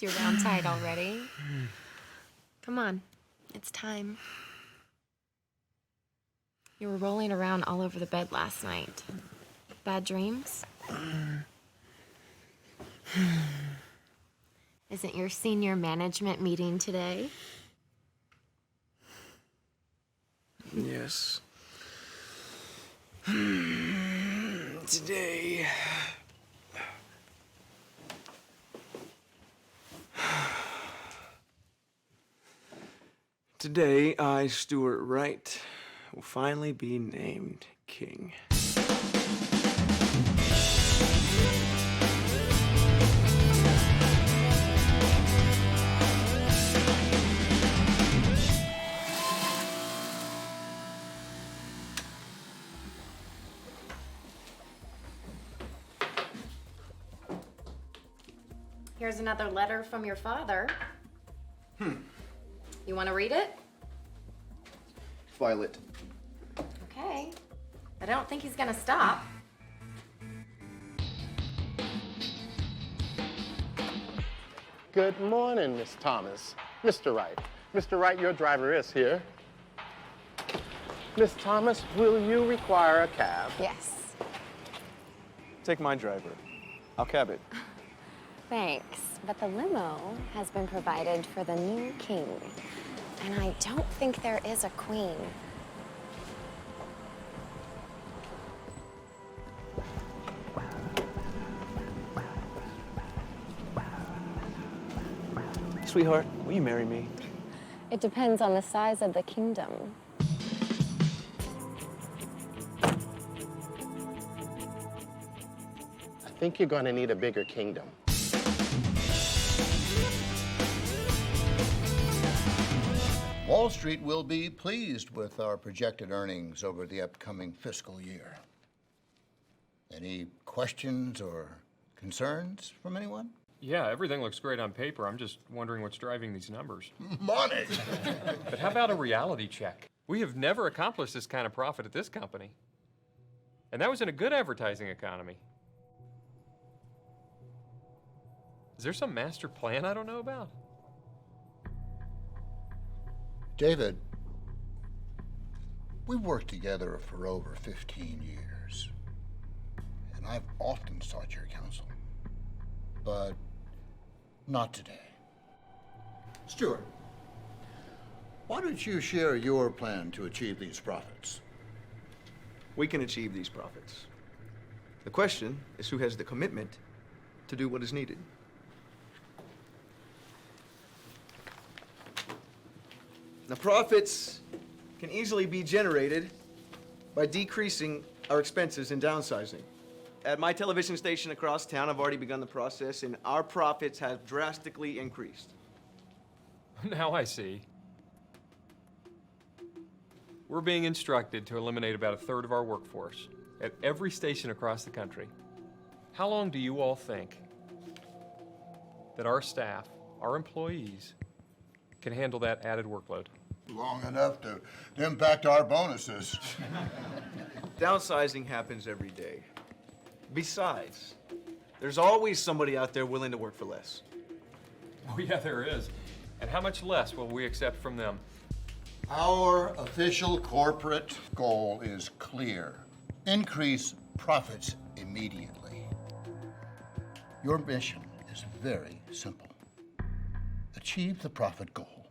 you're down tight already. Come on, it's time. You were rolling around all over the bed last night. Bad dreams? Isn't your senior management meeting today? Yes. Today. Today, I, Stuart Wright, will finally be named king. Here's another letter from your father. You want to read it? Violet. Okay. But I don't think he's gonna stop. Good morning, Miss Thomas. Mr. Wright. Mr. Wright, your driver is here. Miss Thomas, will you require a cab? Yes. Take my driver. I'll cab it. Thanks, but the limo has been provided for the new king. And I don't think there is a queen. Sweetheart, will you marry me? It depends on the size of the kingdom. I think you're going to need a bigger kingdom. Wall Street will be pleased with our projected earnings over the upcoming fiscal year. Any questions or concerns from anyone? Yeah, everything looks great on paper. I'm just wondering what's driving these numbers. Money! But how about a reality check? We have never accomplished this kind of profit at this company. And that was in a good advertising economy. Is there some master plan I don't know about? David, we've worked together for over 15 years, and I've often sought your counsel, but not today. Stuart, why don't you share your plan to achieve these profits? We can achieve these profits. The question is who has the commitment to do what is needed. The profits can easily be generated by decreasing our expenses and downsizing. At my television station across town, I've already begun the process, and our profits have drastically increased. Now I see. We're being instructed to eliminate about a third of our workforce at every station across the country. How long do you all think that our staff, our employees, can handle that added workload? Long enough to impact our bonuses. Downsizing happens every day. Besides, there's always somebody out there willing to work for less. Oh yeah, there is. And how much less will we accept from them? Our official corporate goal is clear. Increase profits immediately. Your mission is very simple. Achieve the profit goal.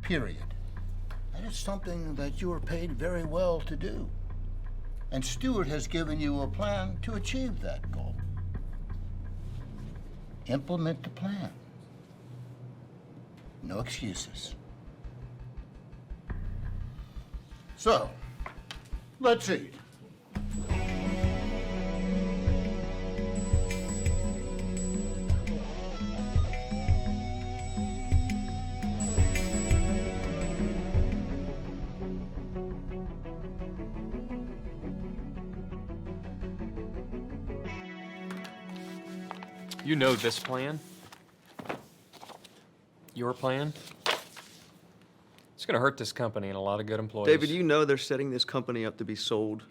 Period. That is something that you are paid very well to do. And Stuart has given you a plan to achieve that goal. Implement the plan. No excuses. So, let's eat. You know this plan? Your plan? It's gonna hurt this company and a lot of good employees. David, you know they're setting this company up to be sold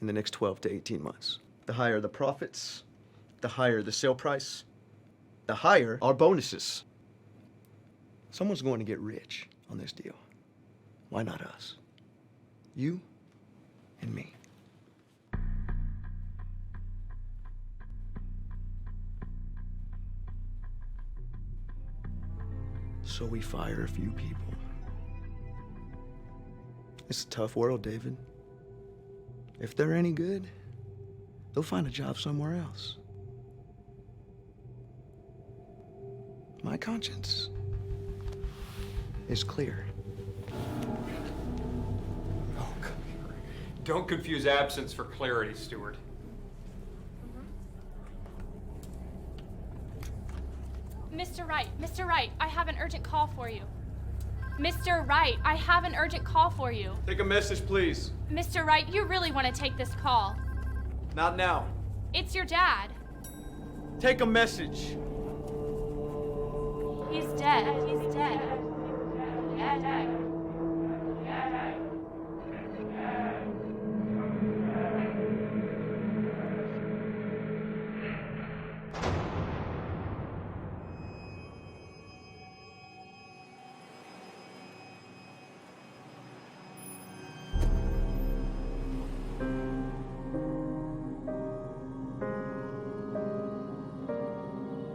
in the next 12 to 18 months. The higher the profits, the higher the sale price, the higher our bonuses. Someone's going to get rich on this deal. Why not us? You and me. So we fire a few people. It's a tough world, David. If they're any good, they'll find a job somewhere else. My conscience is clear. Oh, come here. Don't confuse absence for clarity, Stuart. Mr. Wright, I have an urgent call for you. Mr. Wright, I have an urgent call for you. Take a message, please. Mr. Wright, you really want to take this call. Not now. It's your dad. Take a message. He's dead. He's dead.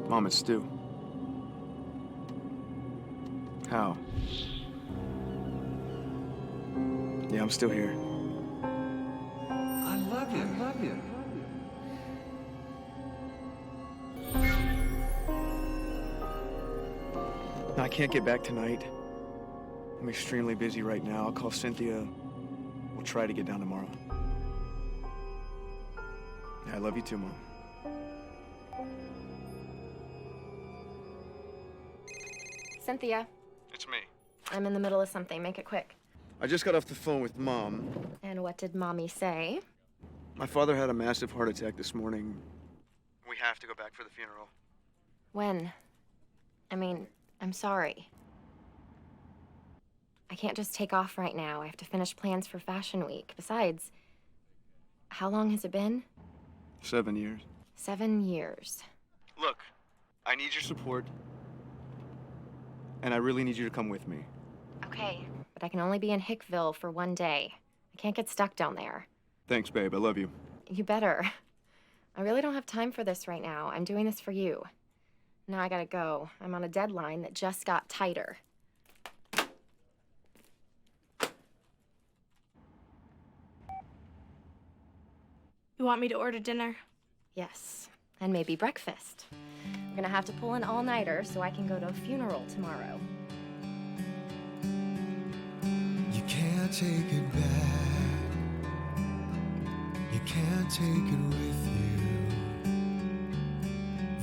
Mom, it's Stu. How? Yeah, I'm still here. I love you. I love you. No, I can't get back tonight. I'm extremely busy right now. I'll call Cynthia. We'll try to get down tomorrow. Yeah, I love you too, Mom. Cynthia, It's me. I'm in the middle of something. Make it quick. I just got off the phone with Mom. And what did Mommy say? My father had a massive heart attack this morning. We have to go back for the funeral. When? I mean, I'm sorry. I can't just take off right now. I have to finish plans for Fashion Week. Besides, how long has it been? 7 years. 7 years. Look, I need your support. And I really need you to come with me. Okay, but I can only be in Hickville for 1 day. I can't get stuck down there. Thanks, babe. I love you. You better. I really don't have time for this right now. I'm doing this for you. Now I gotta go. I'm on a deadline that just got tighter. You want me to order dinner? Yes, and maybe breakfast. We're gonna have to pull an all-nighter so I can go to a funeral tomorrow. You can't take it back. You can't take it with you.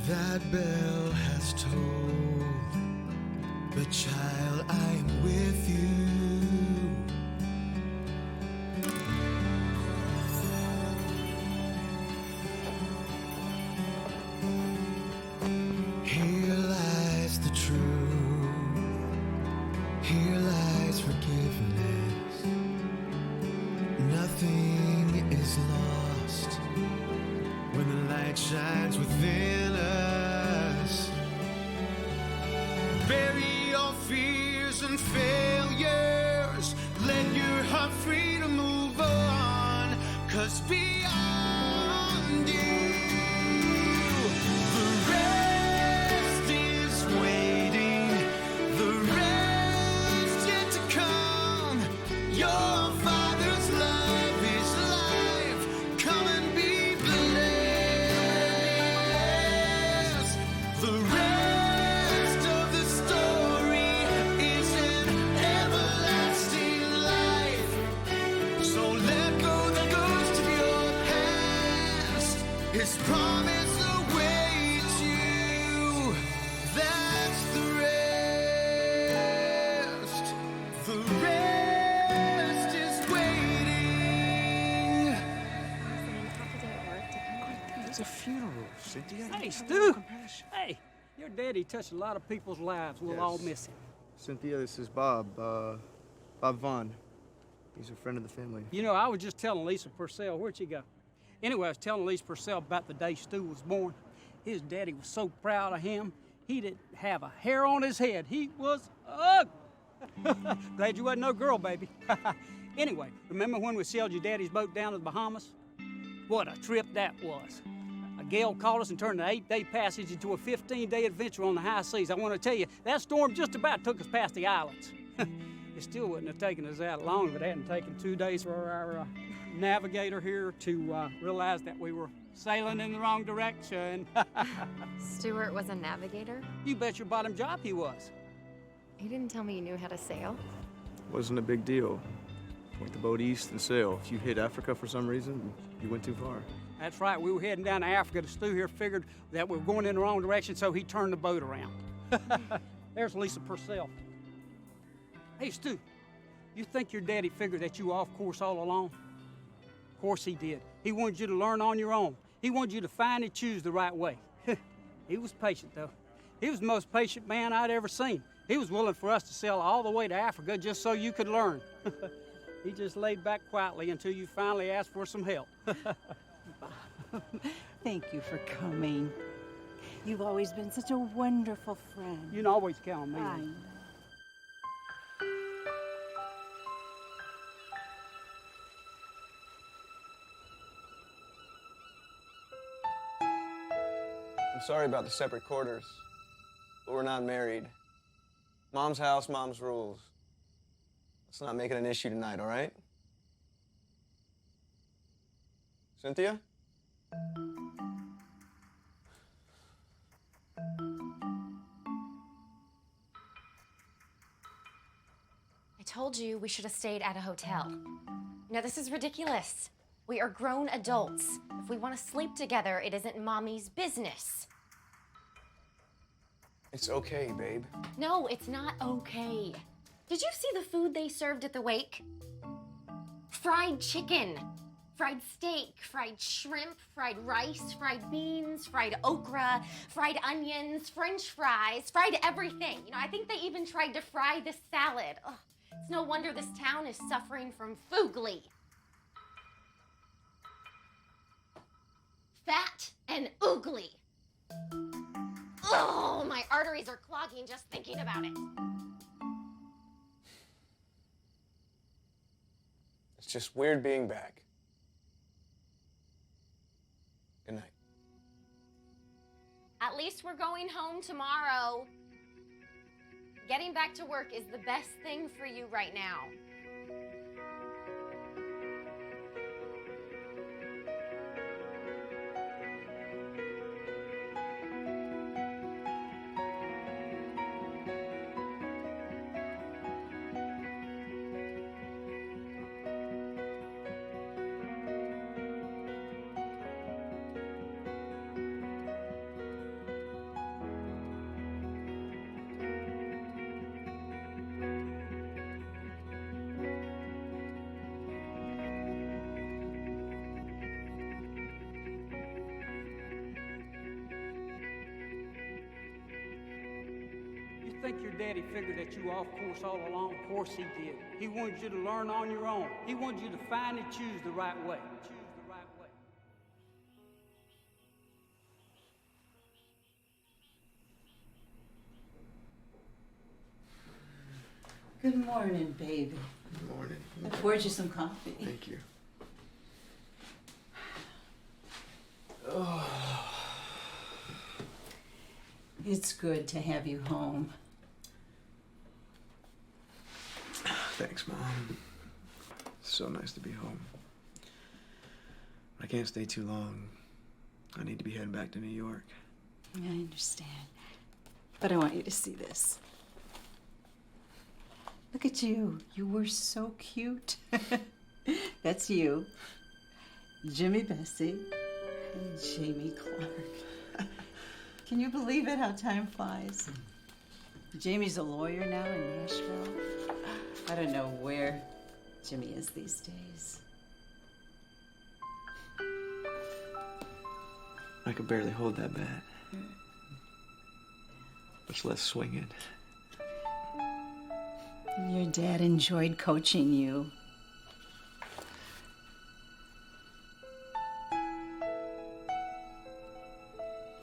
That bell has tolled. But child, I am with you. Here lies the truth. Here lies forgiveness. Nothing is lost when the light shines within us. Bury your fears and failures. Let your heart free to move on. 'Cause beyond you, the rest is waiting. The rest yet to come. Your Father's love is life. Come and be blessed. The rest of the story is an everlasting life. So let go the ghost of your past. His promise awaits you. That's the rest. The rest is waiting. It's a funeral, Cynthia. Hey, Stu! Hey, your daddy touched a lot of people's lives. We'll all miss him. Cynthia, this is Bob. Bob Vaughn. He's a friend of the family. You know, I was just telling Lisa Purcell, where'd she go? Anyway, I was telling Lisa Purcell about the day Stu was born. His daddy was so proud of him, he didn't have a hair on his head. He was ugly. Glad you wasn't no girl, baby. Anyway, remember when we sailed your daddy's boat down to the Bahamas? What a trip that was. A gale caught us and turned an 8-day passage into a 15-day adventure on the high seas. I want to tell you, that storm just about took us past the islands. It still wouldn't have taken us that long if it hadn't taken 2 days for our navigator here to realize that we were sailing in the wrong direction. Stuart was a navigator? You bet your bottom job he was. He didn't tell me you knew how to sail. Wasn't a big deal. Point the boat east and sail. If you hit Africa for some reason, you went too far. That's right, we were heading down to Africa. Stu here figured that we were going in the wrong direction, so he turned the boat around. There's Lisa Purcell. Hey, Stu, you think your daddy figured that you were off course all along? Of course he did. He wanted you to learn on your own. He wanted you to find and choose the right way. He was patient, though. He was the most patient man I'd ever seen. He was willing for us to sail all the way to Africa just so you could learn. He just laid back quietly until you finally asked for some help. Thank you for coming. You've always been such a wonderful friend. You can always count on me. I know. I'm sorry about the separate quarters, but we're not married. Mom's house, mom's rules. Let's not make it an issue tonight, all right? Cynthia? I told you we should have stayed at a hotel. You know, this is ridiculous. We are grown adults. If we want to sleep together, it isn't mommy's business. It's okay, babe. No, it's not okay. Did you see the food they served at the wake? Fried chicken, fried steak, fried shrimp, fried rice, fried beans, fried okra, fried onions, French fries, fried everything. You know, I think they even tried to fry the salad. Ugh, it's no wonder this town is suffering from fugly. Fat and oogly. Oh, my arteries are clogging just thinking about it. It's just weird being back. Good night. At least we're going home tomorrow. Getting back to work is the best thing for you right now. You think your daddy figured that you were off course all along? Of course he did. He wanted you to learn on your own. He wanted you to find and choose the right way. Good morning, baby. Good morning. I poured you some coffee. Thank you. It's good to have you home. Thanks, Mom. It's so nice to be home. I can't stay too long. I need to be heading back to New York. I understand. But I want you to see this. Look at you. You were so cute. That's you, Jimmy Bessie, and Jamie Clark. Can you believe it, how time flies? Jamie's a lawyer now in Nashville. I don't know where Jimmy is these days. I could barely hold that bat. Much less swing it. Your dad enjoyed coaching you.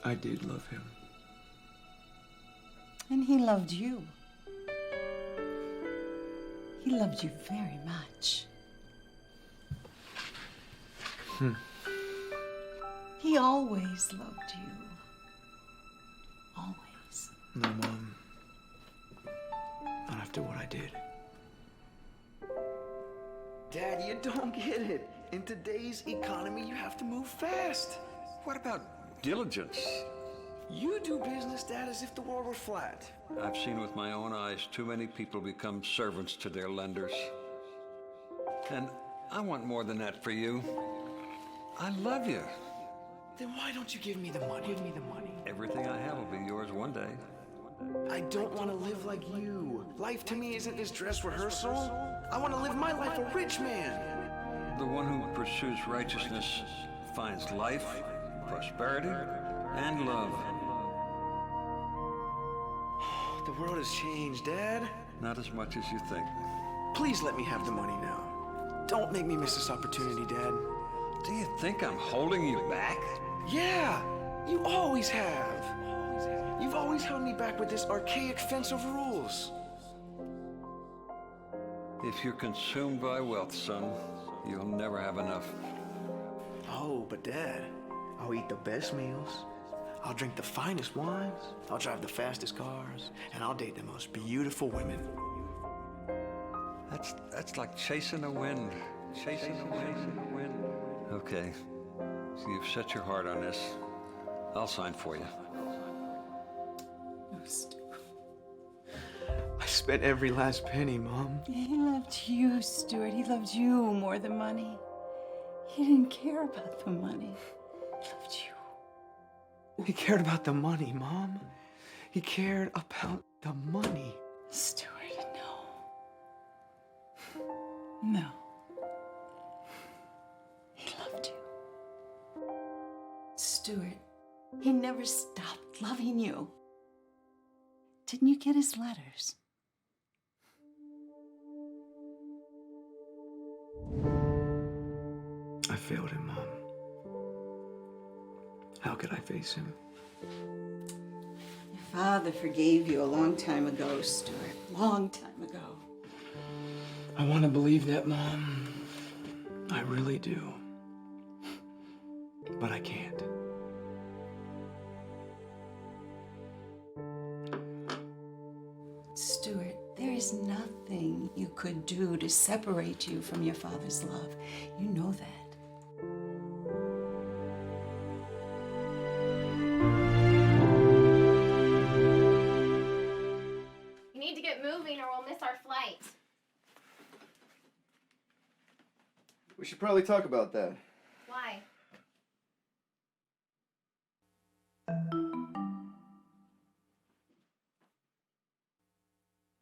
I did love him. And he loved you. He loved you very much. He always loved you. Always. No, Mom. Not after what I did. Dad, you don't get it. In today's economy, you have to move fast. What about diligence? You do business, Dad, as if the world were flat. I've seen with my own eyes too many people become servants to their lenders. And I want more than that for you. I love you. Then why don't you give me the money? Give me the money. Everything I have will be yours one day. I don't want to live like you. Life to me isn't this dress rehearsal. I want to live my life a rich man. The one who pursues righteousness finds life, prosperity, and love. The world has changed, Dad. Not as much as you think. Please let me have the money now. Don't make me miss this opportunity, Dad. Do you think I'm holding you back? Yeah, you always have. You've always held me back with this archaic fence of rules. If you're consumed by wealth, son, you'll never have enough. Oh, but Dad, I'll eat the best meals. I'll drink the finest wines. I'll drive the fastest cars. And I'll date the most beautiful women. That's like chasing the wind. Chasing the wind. Okay. So you've set your heart on this. I'll sign for you. I spent every last penny, Mom. He loved you, Stuart. He loved you more than money. He didn't care about the money. He loved you. He cared about the money, Mom. He cared about the money. Stuart, no. No. He loved you. Stuart, he never stopped loving you. Didn't you get his letters? I failed him, Mom. How could I face him? Your father forgave you a long time ago, Stuart. Long time ago. I want to believe that, Mom. I really do. But I can't. Stuart, there is nothing you could do to separate you from your father's love. You know that. You need to get moving or we'll miss our flight. We should probably talk about that. Why?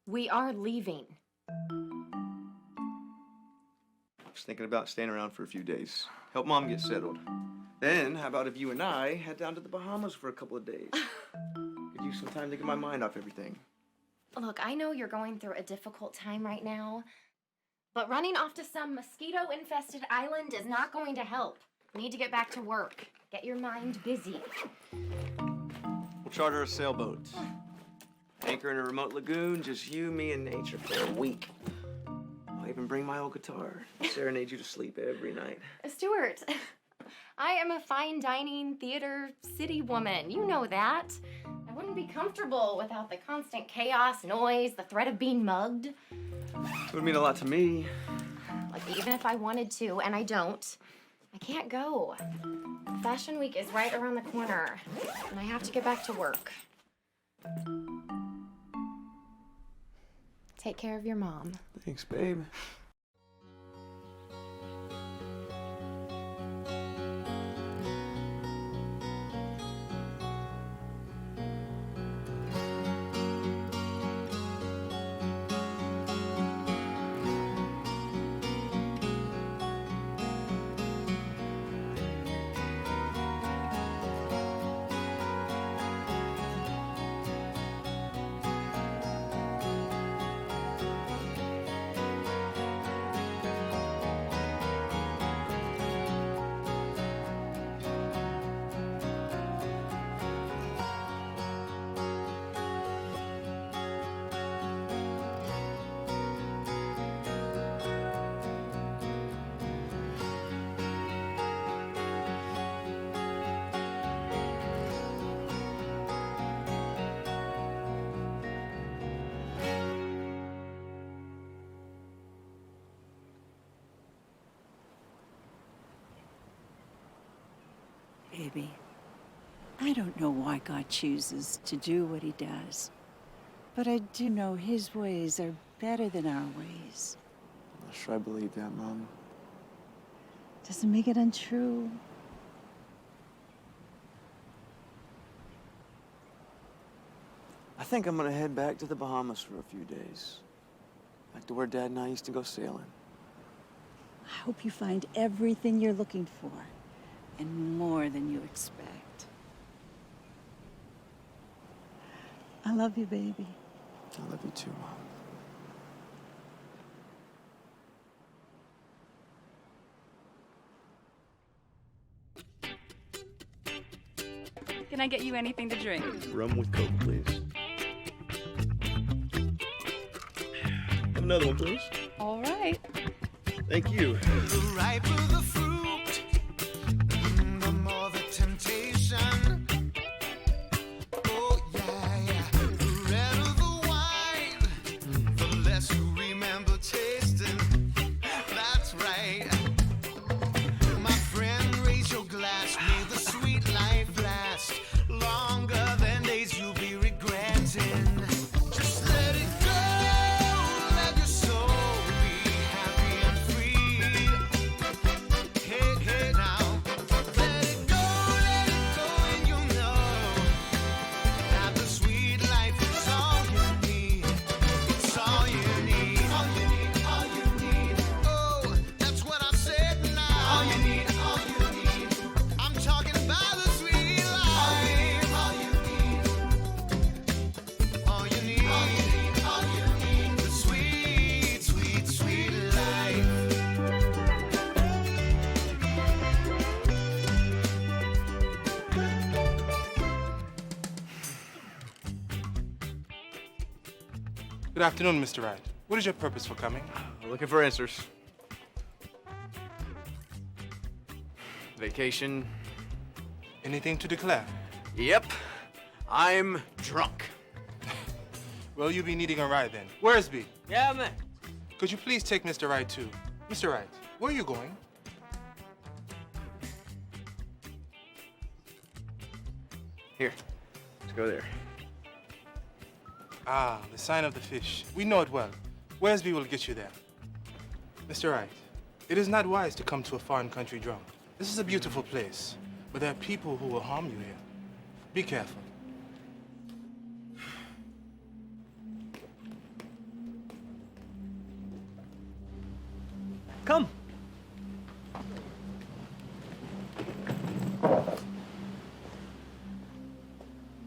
We are leaving. I was thinking about staying around for a few days. Help Mom get settled. Then, how about if you and I head down to the Bahamas for a couple of days? Could use some time to get my mind off everything. Look, I know you're going through a difficult time right now, but running off to some mosquito-infested island is not going to help. You need to get back to work. Get your mind busy. We'll charter a sailboat. Anchor in a remote lagoon, just you, me, and nature for a week. I'll even bring my old guitar. Serenade you to sleep every night. Stuart, I am a fine dining theater city woman. You know that. I wouldn't be comfortable without the constant chaos, noise, the threat of being mugged. It would mean a lot to me. Like, even if I wanted to, and I don't, I can't go. Fashion Week is right around the corner, and I have to get back to work. Take care of your mom. Thanks, babe. baby. I don't know why God chooses to do what he does, but I do know his ways are better than our ways. I'm not sure I believe that, Mom. Doesn't make it untrue. I think I'm gonna head back to the Bahamas for a few days. Back to where Dad and I used to go sailing. I hope you find everything you're looking for, and more than you expect. I love you, baby. I love you too, Mom. Can I get you anything to drink? Rum with Coke, please. Have another one, please. All right. Thank you. The riper the fruit, the more the temptation. Oh, yeah, yeah. The redder the wine, the less you remember tasting. That's right. My friend, raise your glass. May the sweet life last longer than days you'll be regretting. Just let it go. Let your soul be happy and free. Hey, hey, now. Let it go, and you'll know that the sweet life is all you need. It's all you need. All you need, all you need. Oh, that's what I said now. All you need, all you need. I'm talking about the sweet life. All you need, all you need, all you need, all you need. The sweet, sweet, sweet life. Good afternoon, Mr. Wright. What is your purpose for coming? We're looking for answers. Vacation. Anything to declare? Yep. I'm drunk. Well, you'll be needing a ride then. Where's B? Yeah, man. Could you please take Mr. Wright too? Mr. Wright, where are you going? Here. Let's go there. Ah, the sign of the fish. We know it well. Where's B will get you there. Mr. Wright, it is not wise to come to a foreign country drunk. This is a beautiful place, but there are people who will harm you here. Be careful. Come.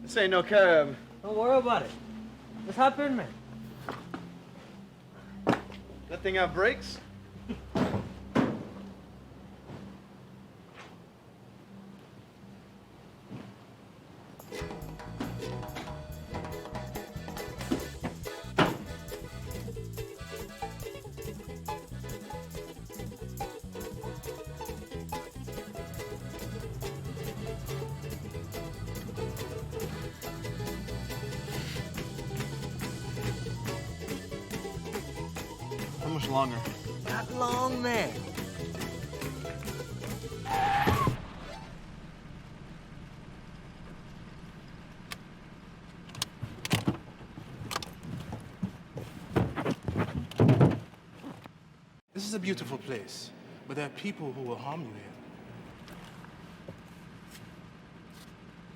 This ain't no cab. Don't worry about it. Let's hop in, man. That thing have brakes? How much longer? Not long, man. This is a beautiful place, but there are people who will harm you here.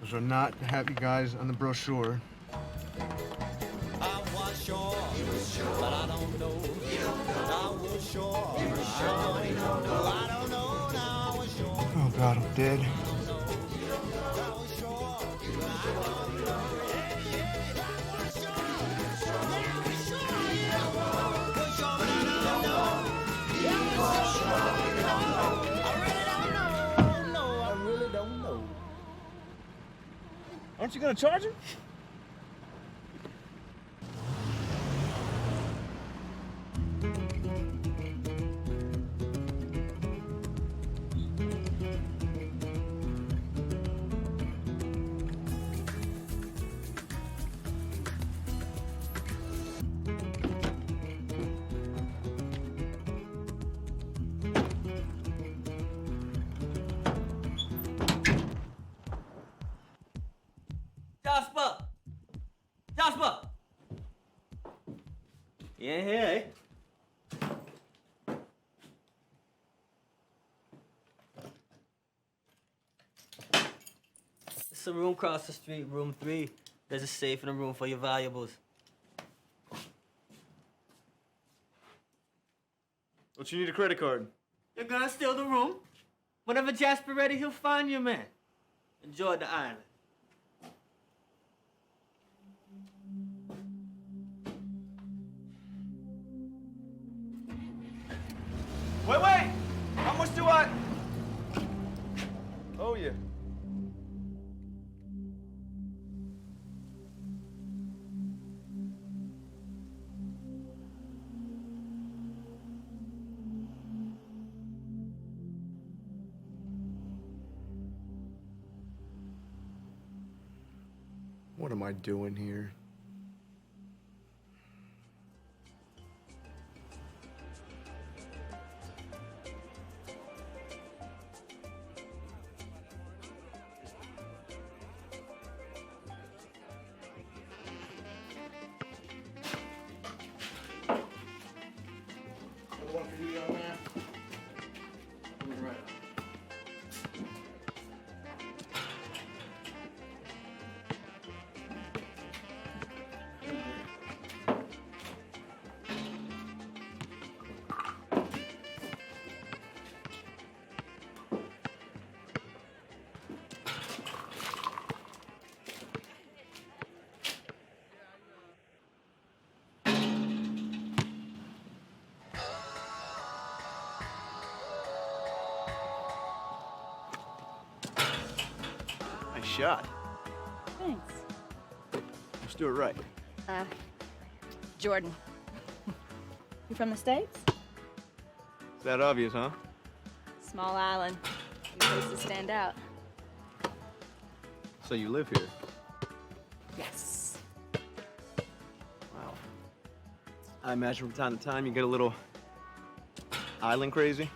Those are not the happy guys on the brochure. I was sure, but I don't know. I was sure, I don't know. I don't know now. I was sure. Oh God, I'm dead. Aren't you gonna charge him? Jasper! Jasper! You ain't here, eh? It's a room across the street, room 3. There's a safe in the room for your valuables. Don't you need a credit card? You're gonna steal the room? Whenever Jasper ready, he'll find you, man. Enjoy the island. Wait! How much do I... Oh, yeah. What am I doing here? One for you, young man. Coming right up. Nice shot. Thanks. Let's do it right. Jordan. You from the States? Is that obvious, huh? Small island. Few places stand out. So you live here? Yes. Wow. I imagine from time to time you get a little island crazy.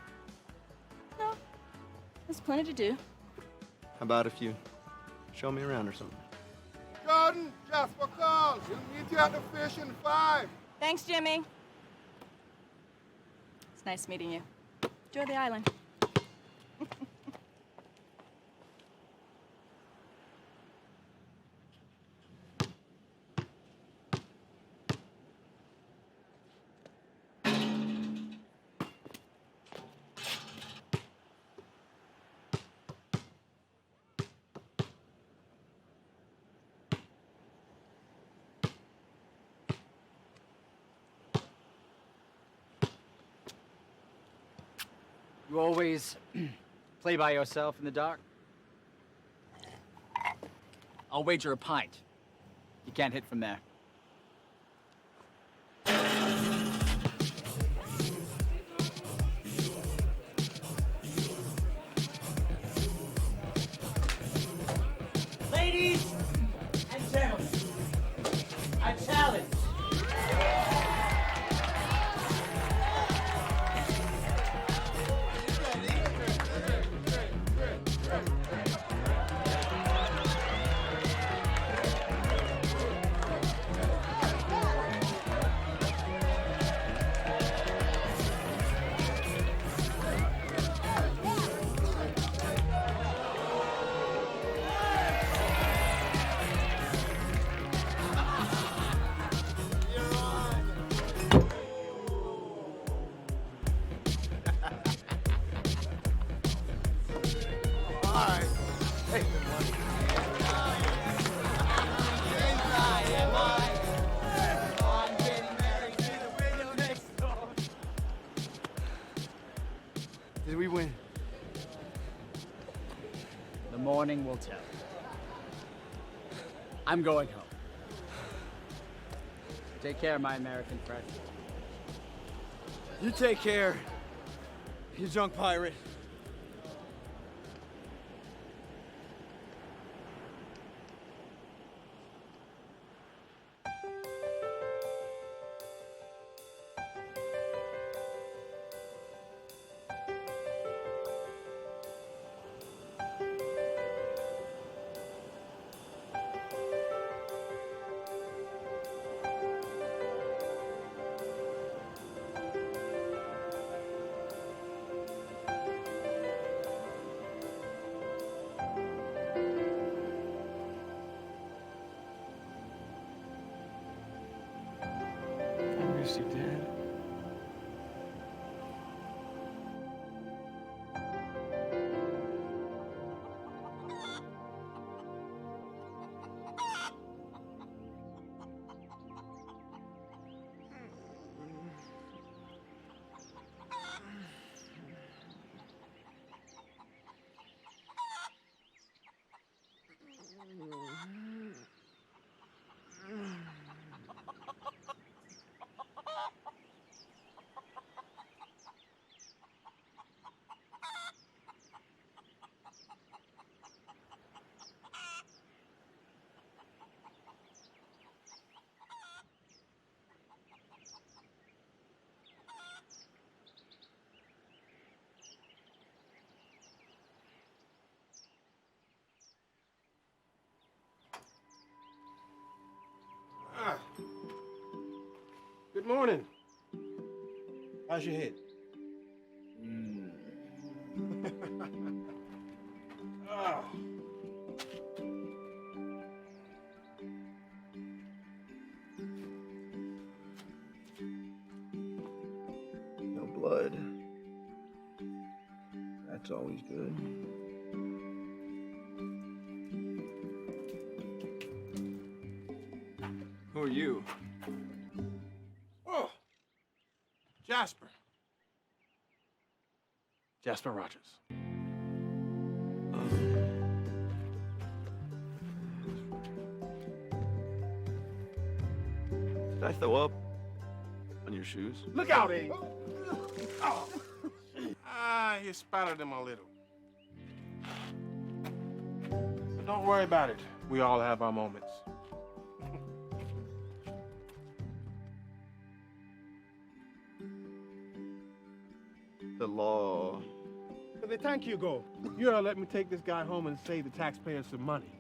No. There's plenty to do. How about if you show me around or something? Jordan, Jasper called. He'll meet you at the fish in 5. Thanks, Jimmy. It's nice meeting you. Enjoy the island. You always play by yourself in the dark? I'll wager a pint. You can't hit from there. Ladies and gentlemen, I challenge. Did we win? The morning will tell. I'm going home. Take care, my American friend. You take care, you junk pirate. miss you, Dad. Good morning. How's your head? Ah. No blood. That's always good. Who are you? Oh, Jasper. Jasper Rogers. Did I throw up on your shoes? Look out, Abe. Oh. Ah, you spattered them a little. But don't worry about it. We all have our moments. The law. Where the thank you go? You ought to let me take this guy home and save the taxpayers some money.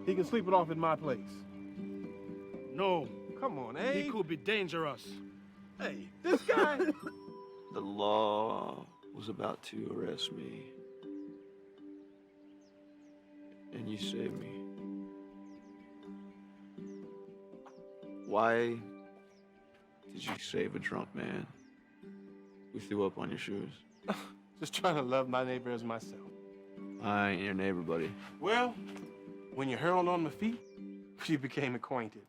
He can sleep it off in my place. No. Come on, Abe. He could be dangerous. Hey, this guy. The law was about to arrest me. And you saved me. Why did you save a drunk man who threw up on your shoes? Just trying to love my neighbor as myself. I ain't your neighbor, buddy. Well, when you hurled on my feet, you became acquainted.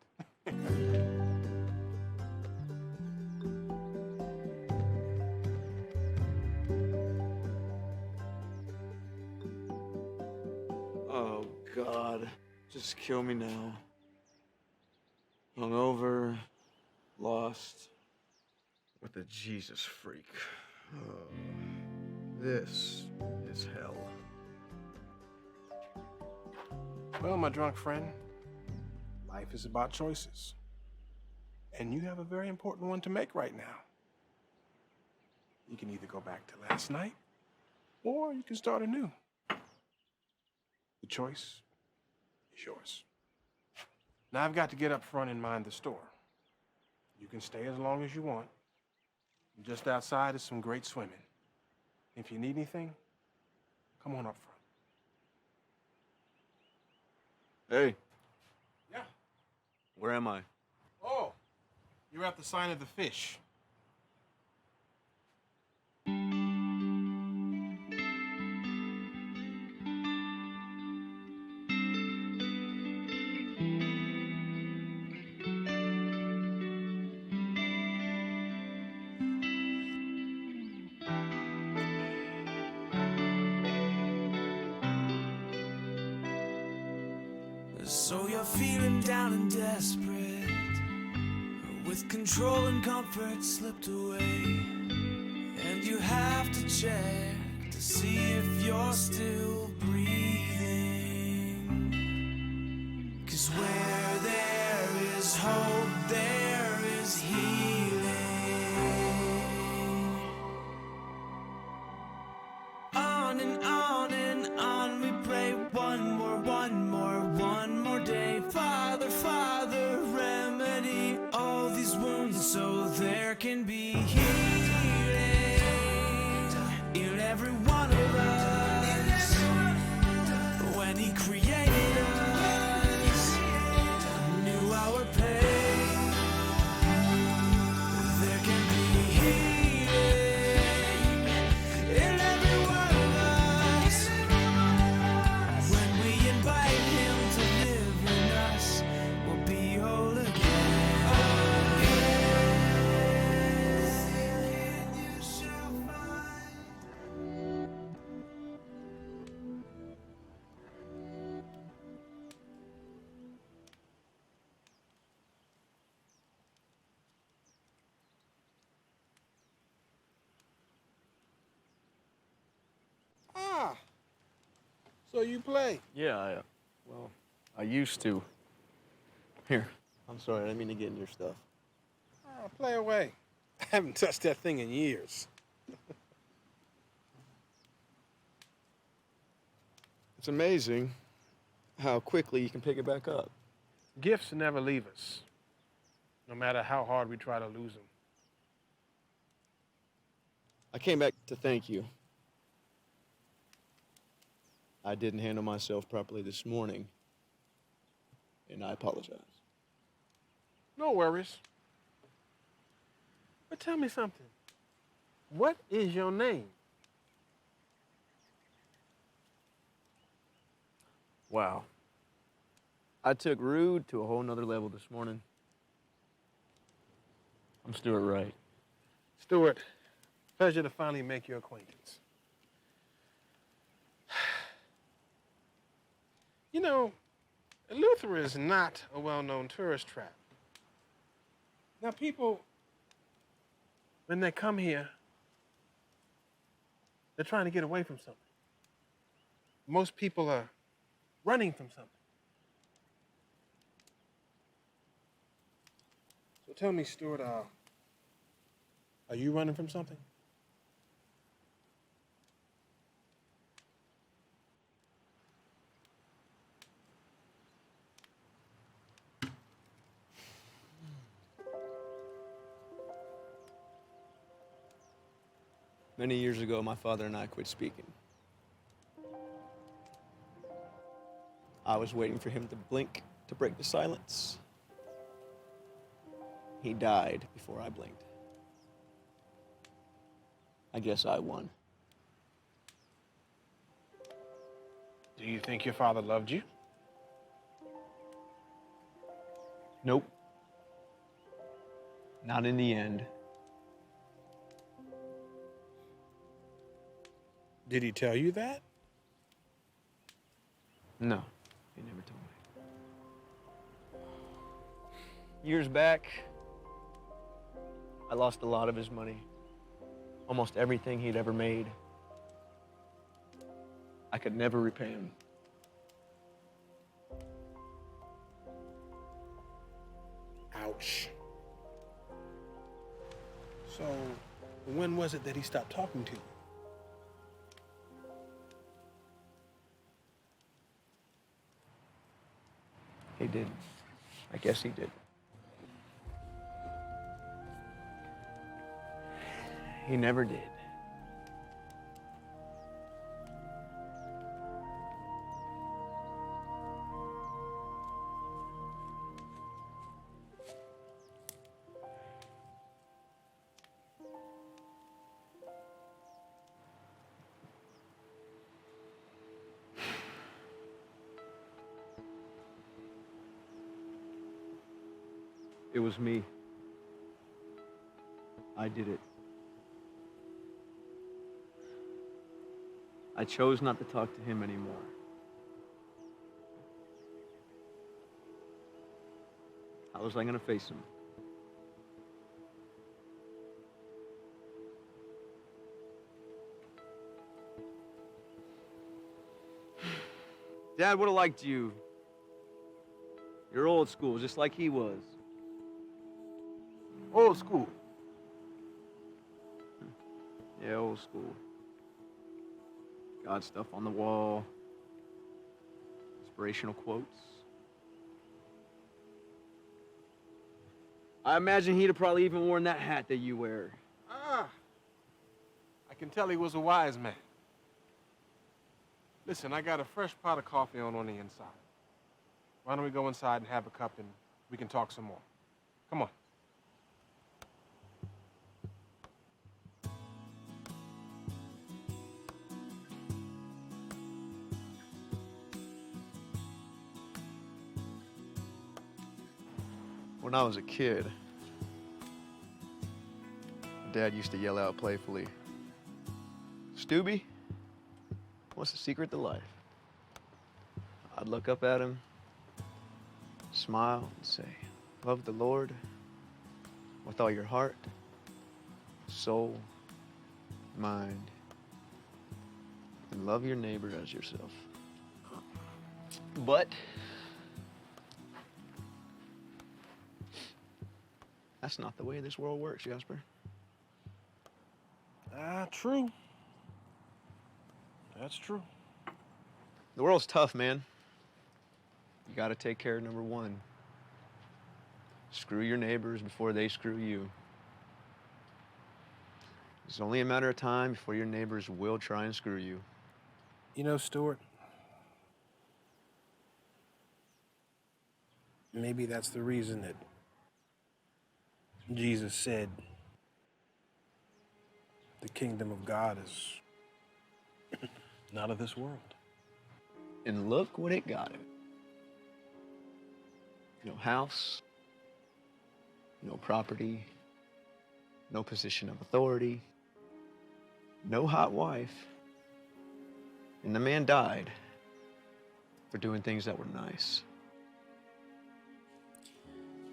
Oh, God. Just kill me now. Hungover, lost, with a Jesus freak. Oh, this is hell. Well, my drunk friend, life is about choices. And you have a very important one to make right now. You can either go back to last night, or you can start anew. The choice is yours. Now, I've got to get up front and mind the store. You can stay as long as you want. Just outside is some great swimming. If you need anything, come on up front. Hey. Yeah. Where am I? Oh, you're at the sign of the fish. So you're feeling down and desperate, with control and comfort slipped away, and you have to check to see if you're still breathing. 'Cause where there is hope, there is healing. On and on and on we pray, one more day. Father, Father, remedy all these wounds so there can be healing in every one of us. When He created us, knew our pain, So you play? Yeah, well, I used to. Here, I'm sorry, I didn't mean to get in your stuff. Play away. I haven't touched that thing in years. It's amazing how quickly you can pick it back up. Gifts never leave us, no matter how hard we try to lose them. I came back to thank you. I didn't handle myself properly this morning, and I apologize. No worries. But tell me something. What is your name? Wow. I took rude to a whole nother level this morning. I'm Stuart Wright. Stuart, pleasure to finally make your acquaintance. You know, Luther is not a well-known tourist trap. Now, people, when they come here, they're trying to get away from something. Most people are running from something. So tell me, Stuart, are you running from something? Many years ago, my father and I quit speaking. I was waiting for him to blink to break the silence. He died before I blinked. I guess I won. Do you think your father loved you? Nope. Not in the end. Did he tell you that? No, he never told me. Years back, I lost a lot of his money. Almost everything he'd ever made. I could never repay him. Ouch. So, when was it that he stopped talking to you? He did. I guess he did. He never did. It was me. I did it. I chose not to talk to him anymore. How was I gonna face him? Dad would have liked you. You're old school, just like he was. Old school. Yeah, old school. God stuff on the wall. Inspirational quotes. I imagine he'd have probably even worn that hat that you wear. Ah, I can tell he was a wise man. Listen, I got a fresh pot of coffee on the inside. Why don't we go inside and have a cup and we can talk some more? Come on. When I was a kid, Dad used to yell out playfully, "Stubby, what's the secret to life?" I'd look up at him, smile, and say, "Love the Lord with all your heart, soul, mind, and love your neighbor as yourself." But that's not the way this world works, Jasper. True. That's true. The world's tough, man. You gotta take care of number one. Screw your neighbors before they screw you. It's only a matter of time before your neighbors will try and screw you. You know, Stuart, maybe that's the reason that Jesus said the kingdom of God is not of this world. And look what it got him. No house, no property, no position of authority, no hot wife. And the man died for doing things that were nice.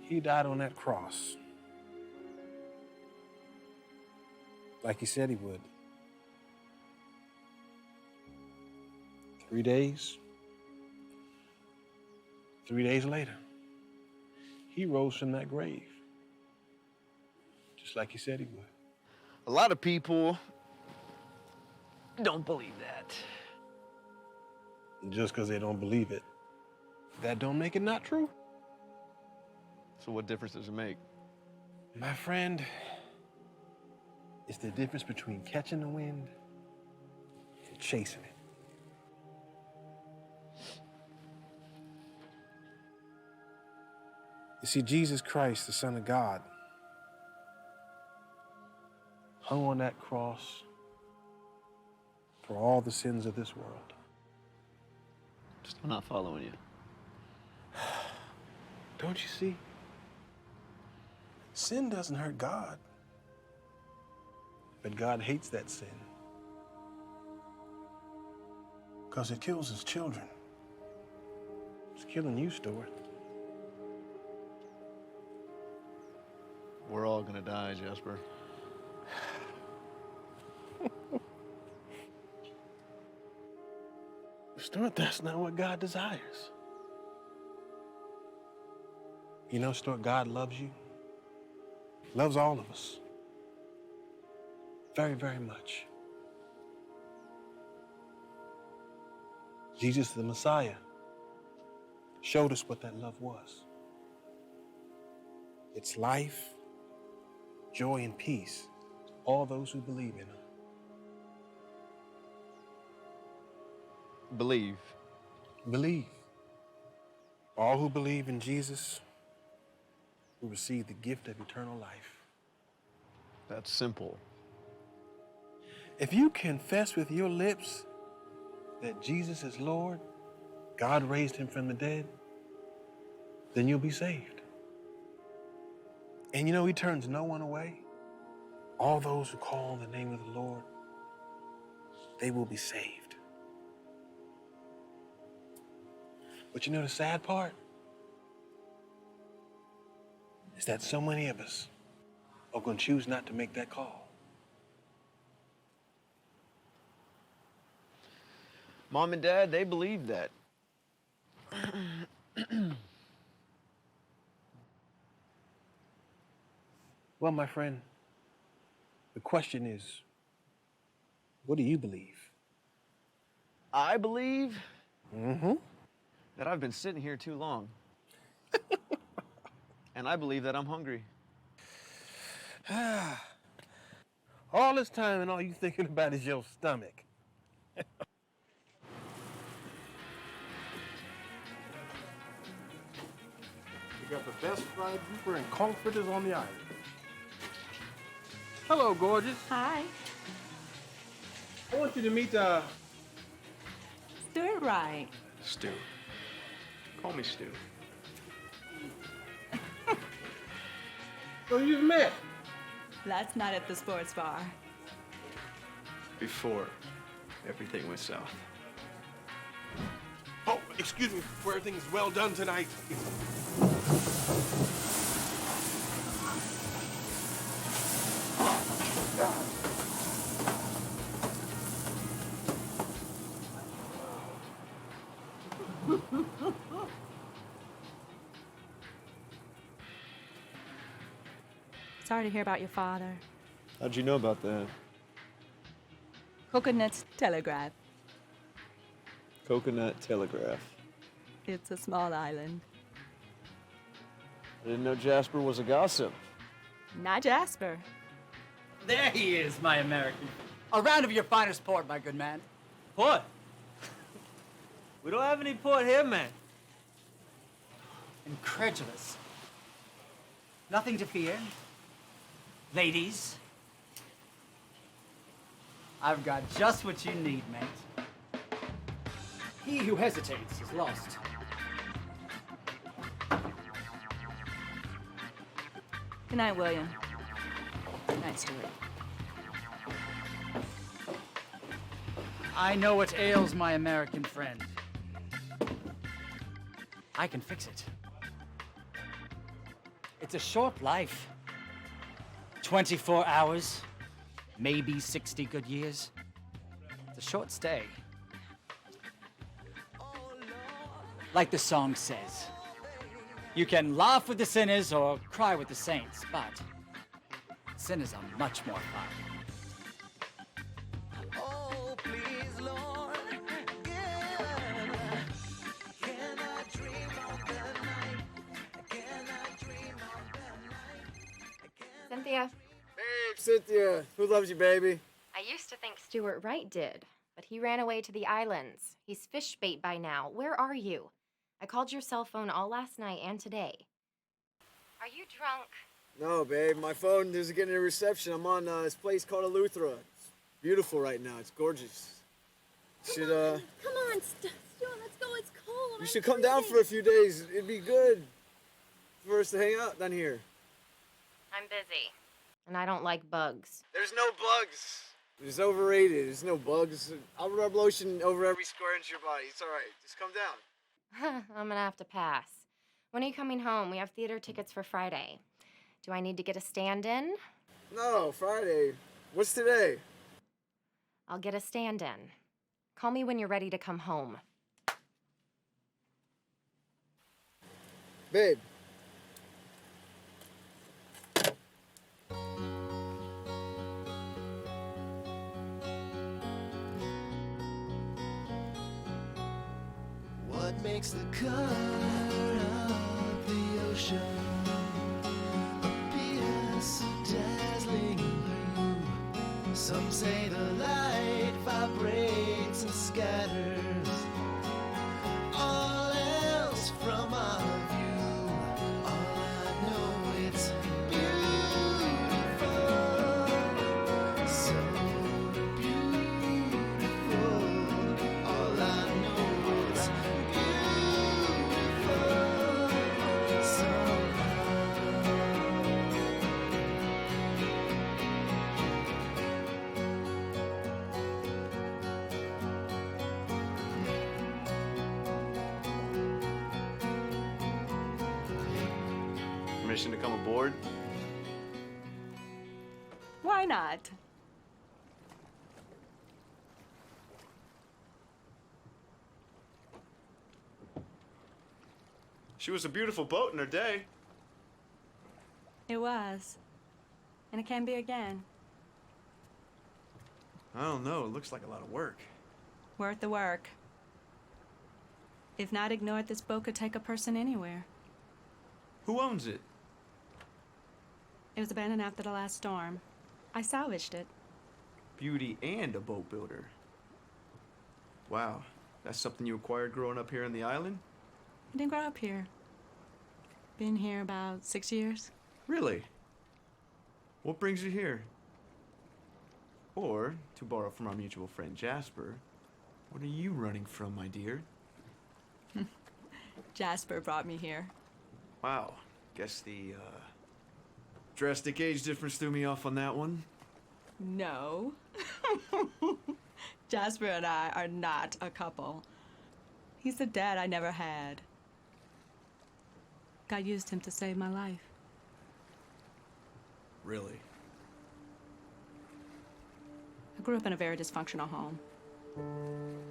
He died on that cross, like he said he would. 3 days. 3 days later, he rose from that grave, just like he said he would. A lot of people don't believe that. Just because they don't believe it, that don't make it not true. So what difference does it make? My friend, it's the difference between catching the wind and chasing it. You see, Jesus Christ, the Son of God, hung on that cross for all the sins of this world. I'm not following you. Don't you see? Sin doesn't hurt God, but God hates that sin because it kills his children. It's killing you, Stuart. We're all gonna die, Jasper. Stuart, that's not what God desires. You know, Stuart, God loves you. Loves all of us. Very, very much. Jesus, the Messiah, showed us what that love was. It's life, joy, and peace to all those who believe in him. Believe. Believe. All who believe in Jesus will receive the gift of eternal life. That's simple. If you confess with your lips that Jesus is Lord, God raised him from the dead, then you'll be saved. And you know, he turns no one away. All those who call on the name of the Lord, they will be saved. But you know the sad part? Is that so many of us are going to choose not to make that call. Mom and Dad, they believe that. Well, my friend, the question is, what do you believe? I believe that I've been sitting here too long. And I believe that I'm hungry. All this time and all you thinking about is your stomach. We got the best fried grouper and comforters on the island. Hello, gorgeous. Hi. I want you to meet, Stuart Wright. Stu. Call me Stu. So you've met? Last night at the sports bar. Before everything went south. Oh, excuse me, for everything is well done tonight. Sorry to hear about your father. How'd you know about that? Coconut Telegraph. Coconut Telegraph. It's a small island. I didn't know Jasper was a gossip. Not Jasper. There he is, my American. A round of your finest port, my good man. Port? We don't have any port here, man. Incredulous. Nothing to fear. Ladies. I've got just what you need, mate. He who hesitates is lost. Good night, William. Good night, Stuart. I know what ails my American friend. I can fix it. It's a short life. 24 hours, maybe 60 good years. It's a short stay. Like the song says, you can laugh with the sinners or cry with the saints, but sinners are much more fun. Cynthia. Hey, Cynthia. Who loves you, baby? I used to think Stuart Wright did, but he ran away to the islands. He's fish bait by now. Where are you? I called your cell phone all last night and today. Are you drunk? No, babe. My phone isn't getting any reception. I'm on this place called Eleuthera. It's beautiful right now. It's gorgeous. Come on, Stuart, let's go. It's cold. You should come down for a few days. It'd be good for us to hang out down here. I'm busy, and I don't like bugs. There's no bugs. It's overrated. There's no bugs. I'll rub lotion over every square inch of your body. It's all right. Just come down. I'm gonna have to pass. When are you coming home? We have theater tickets for Friday. Do I need to get a stand-in? No, Friday. What's today? I'll get a stand-in. Call me when you're ready to come home. Babe. What makes the color of the ocean appear so dazzling blue? Some say the light vibrates and scatters all else from our view. All I know, it's beautiful, so beautiful. All I know, it's Permission to come aboard? Why not? She was a beautiful boat in her day. It was. And it can be again. I don't know. It looks like a lot of work. Worth the work. If not ignored, this boat could take a person anywhere. Who owns it? It was abandoned after the last storm. I salvaged it. Beauty and a boat builder. Wow. That's something you acquired growing up here on the island? I didn't grow up here. Been here about 6 years. Really? What brings you here? Or, to borrow from our mutual friend Jasper, what are you running from, my dear? Jasper brought me here. Wow. Guess the, drastic age difference threw me off on that one. No. Jasper and I are not a couple. He's the dad I never had. God used him to save my life. Really? I grew up in a very dysfunctional home.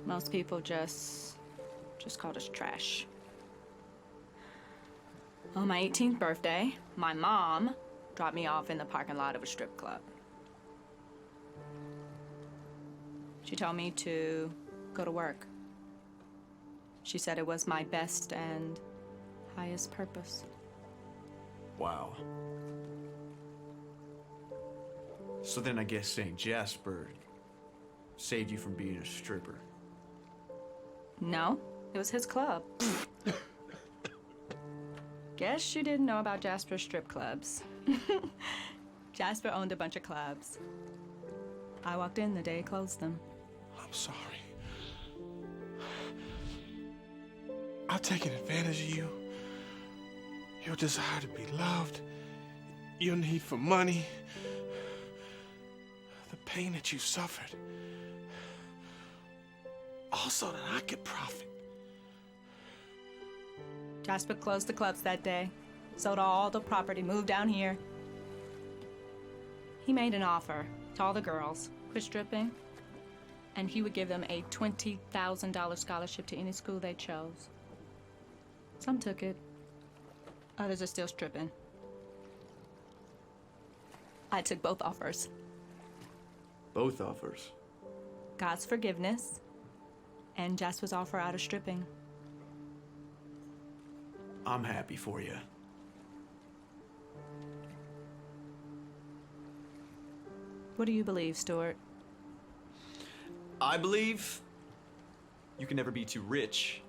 Most people just called us trash. On my 18th birthday, my mom dropped me off in the parking lot of a strip club. She told me to go to work. She said it was my best and highest purpose. Wow. So then I guess St. Jasper saved you from being a stripper. No, it was his club. Guess you didn't know about Jasper's strip clubs. Jasper owned a bunch of clubs. I walked in the day he closed them. I'm sorry. I've taken advantage of you. Your desire to be loved, your need for money, the pain that you suffered, all so that I could profit. Jasper closed the clubs that day, sold all the property, moved down here. He made an offer to all the girls, quit stripping, and he would give them a $20,000 scholarship to any school they chose. Some took it. Others are still stripping. I took both offers. Both offers? God's forgiveness and Jasper's offer out of stripping. I'm happy for you. What do you believe, Stuart? I believe you can never be too rich,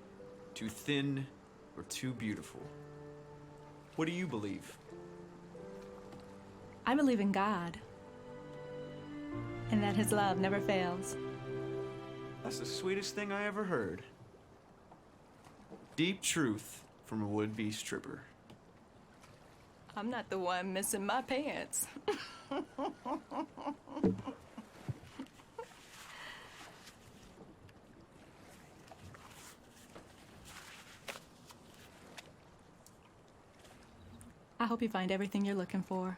too thin, or too beautiful. What do you believe? I believe in God, and that his love never fails. That's the sweetest thing I ever heard. Deep truth from a would-be stripper. I'm not the one missing my pants. I hope you find everything you're looking for.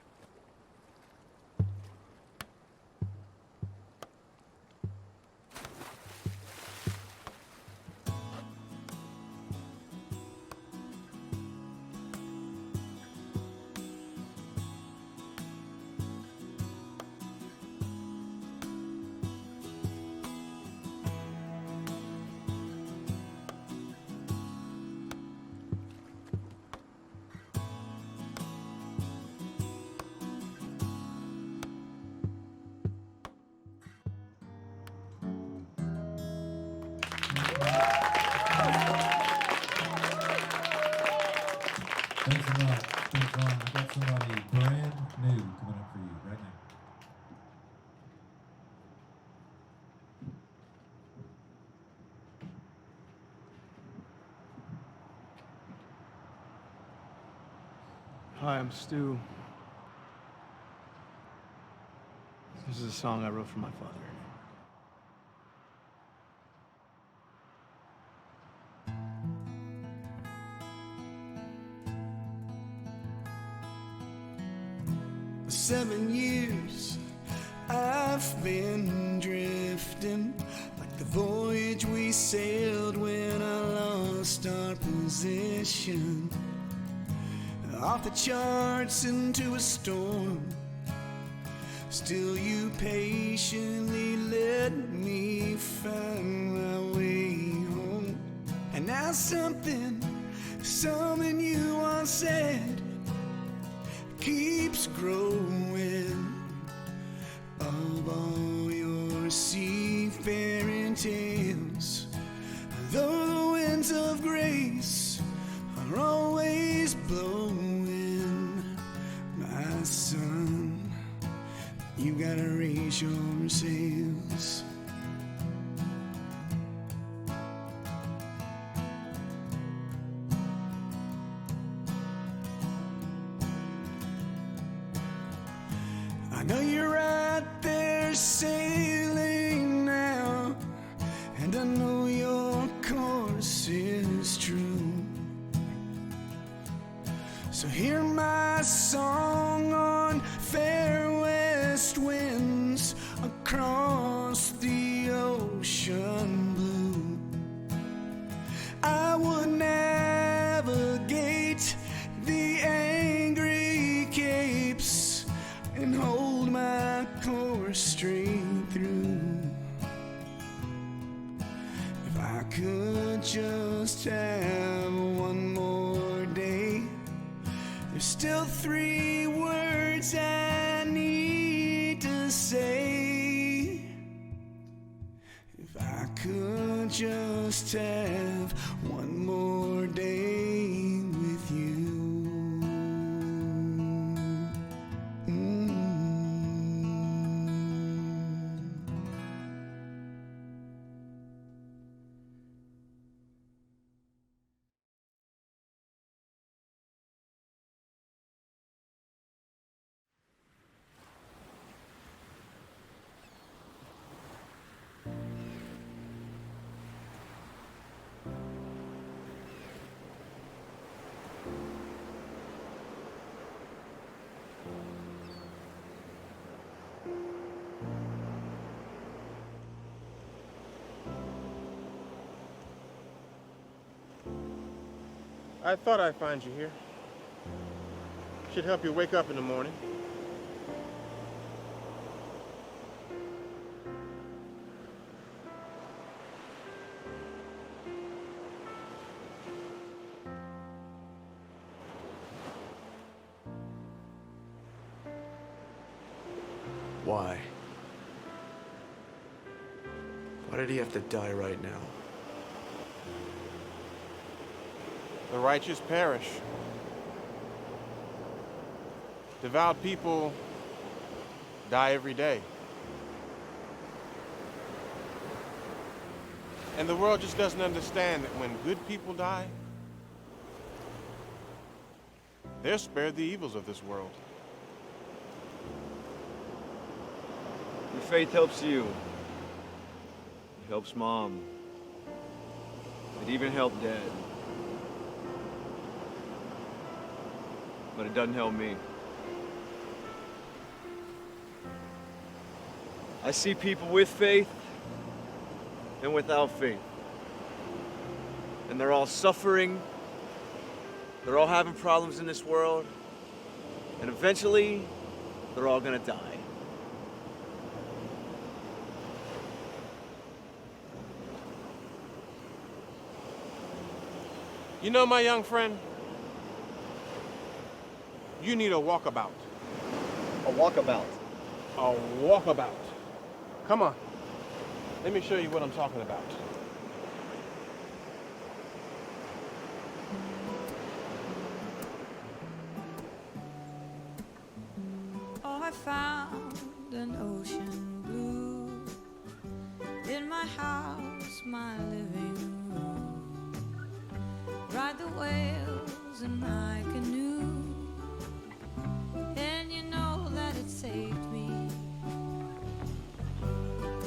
Thanks a lot. Thanks a lot. I got somebody brand new coming up for you right now. Hi, I'm Stu. This is a song I wrote for my father. For 7 years I've been drifting, like the voyage we sailed when I lost our position. Off the charts into a storm, still you patiently let me find my way home. And now something you once said keeps growing. Of all your seafaring tales, though the winds of grace are always blowing, my son, you gotta raise your sails. I know you're out there sailing now, and I know your course is true. So hear my song on fair west winds across the ocean blue. I would navigate the angry capes There's still 3 words I need to say. If I could just have one more day with you. I thought I'd find you here. Should help you wake up in the morning. Why? Why did he have to die right now? The righteous perish. Devout people die every day. And the world just doesn't understand that when good people die, they're spared the evils of this world. Your faith helps you. It helps Mom. It even helped Dad. But it doesn't help me. I see people with faith and without faith. And they're all suffering. They're all having problems in this world. And eventually, they're all gonna die. You know, my young friend, you need a walkabout. A walkabout? A walkabout. Come on. Let me show you what I'm talking about. Oh, I found an ocean blue in my house, my living room. Ride the waves in my canoe, and you know that it saved me.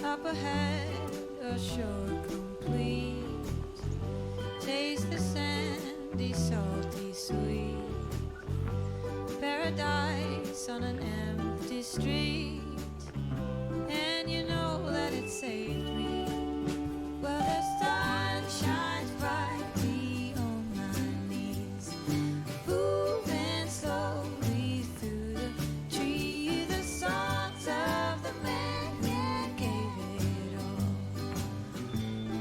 Up ahead, a shore complete. Taste the sandy, salty, sweet. Paradise on an empty street, and you know that it saved me. Well, the sun shines brightly on my knees, moving slowly through the tree. The songs of the man that gave it all,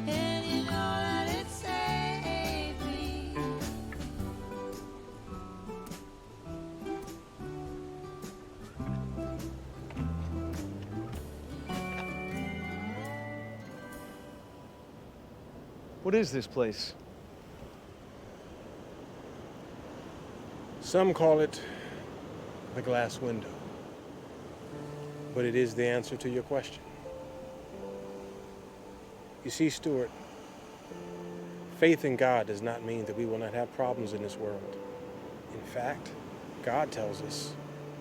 and you know that it saved me. What is this place? Some call it the glass window, but it is the answer to your question. You see, Stuart, faith in God does not mean that we will not have problems in this world. In fact, God tells us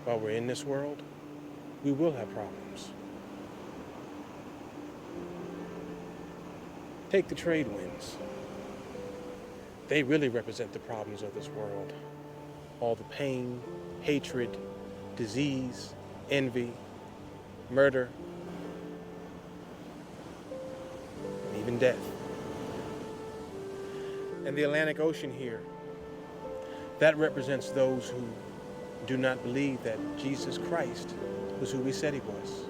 while we're in this world, we will have problems. Take the trade winds. They really represent the problems of this world. All the pain, hatred, disease, envy, murder, and even death. And the Atlantic Ocean here, that represents those who do not believe that Jesus Christ was who he said he was,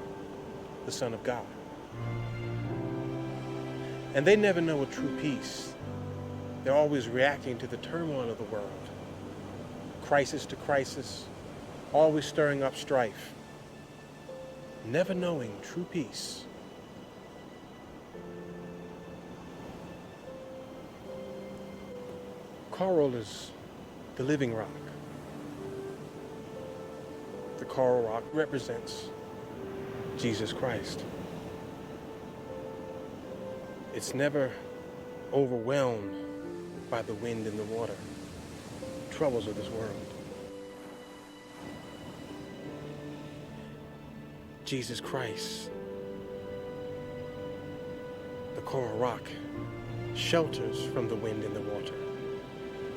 the Son of God. And they never know a true peace. They're always reacting to the turmoil of the world. crisis to crisis, always stirring up strife, never knowing true peace. Coral is the living rock. The coral rock represents Jesus Christ. It's never overwhelmed by the wind and the water, troubles of this world. Jesus Christ, the coral rock, shelters from the wind and the water.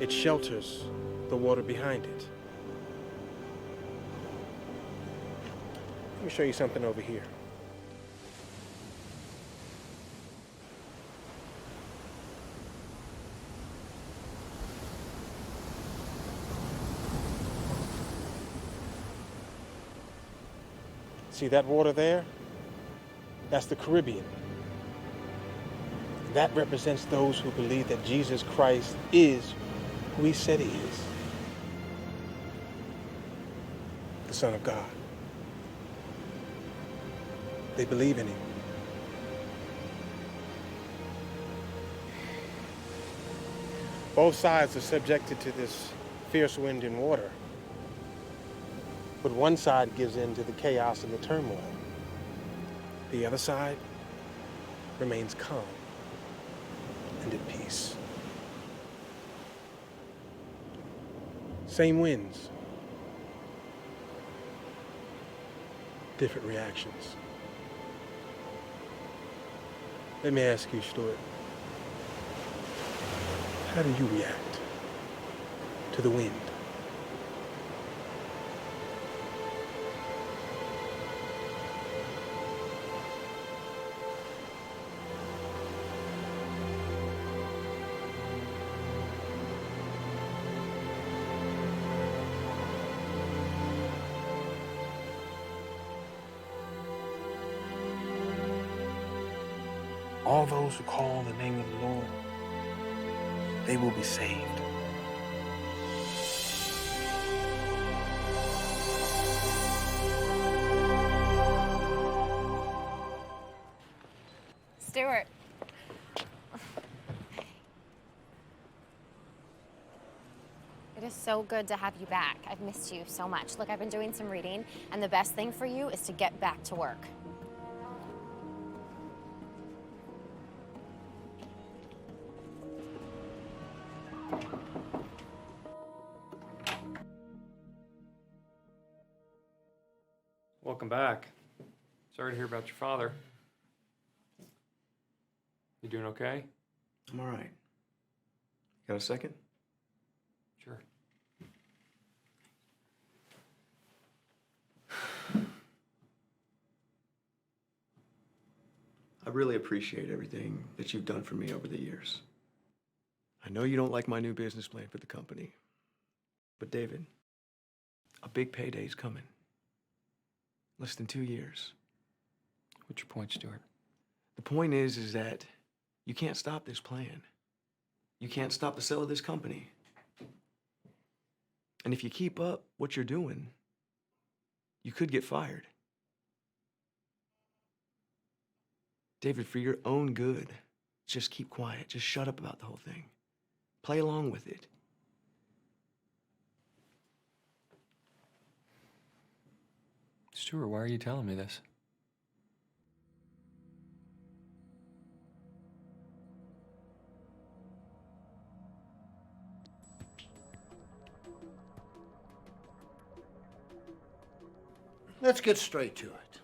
It shelters the water behind it. Let me show you something over here. See that water there? That's the Caribbean. That represents those who believe that Jesus Christ is who he said he is. The Son of God. They believe in him. Both sides are subjected to this fierce wind and water. But one side gives in to the chaos and the turmoil. The other side remains calm and at peace. Same winds, different reactions. Let me ask you, Stuart, how do you react to the wind? All those who call the name of the Lord, they will be saved. Stuart. It is so good to have you back. I've missed you so much. Look, I've been doing some reading, and the best thing for you is to get back to work. Welcome back. Sorry to hear about your father. You doing okay? I'm all right. Got a second? Sure. I really appreciate everything that you've done for me over the years. I know you don't like my new business plan for the company, but David, a big payday's coming. Less than 2 years. What's your point, Stuart? The point is that you can't stop this plan. You can't stop the sale of this company. And if you keep up what you're doing, you could get fired. David, for your own good, just keep quiet. Just shut up about the whole thing. Play along with it. Stuart, why are you telling me this? Let's get straight to it.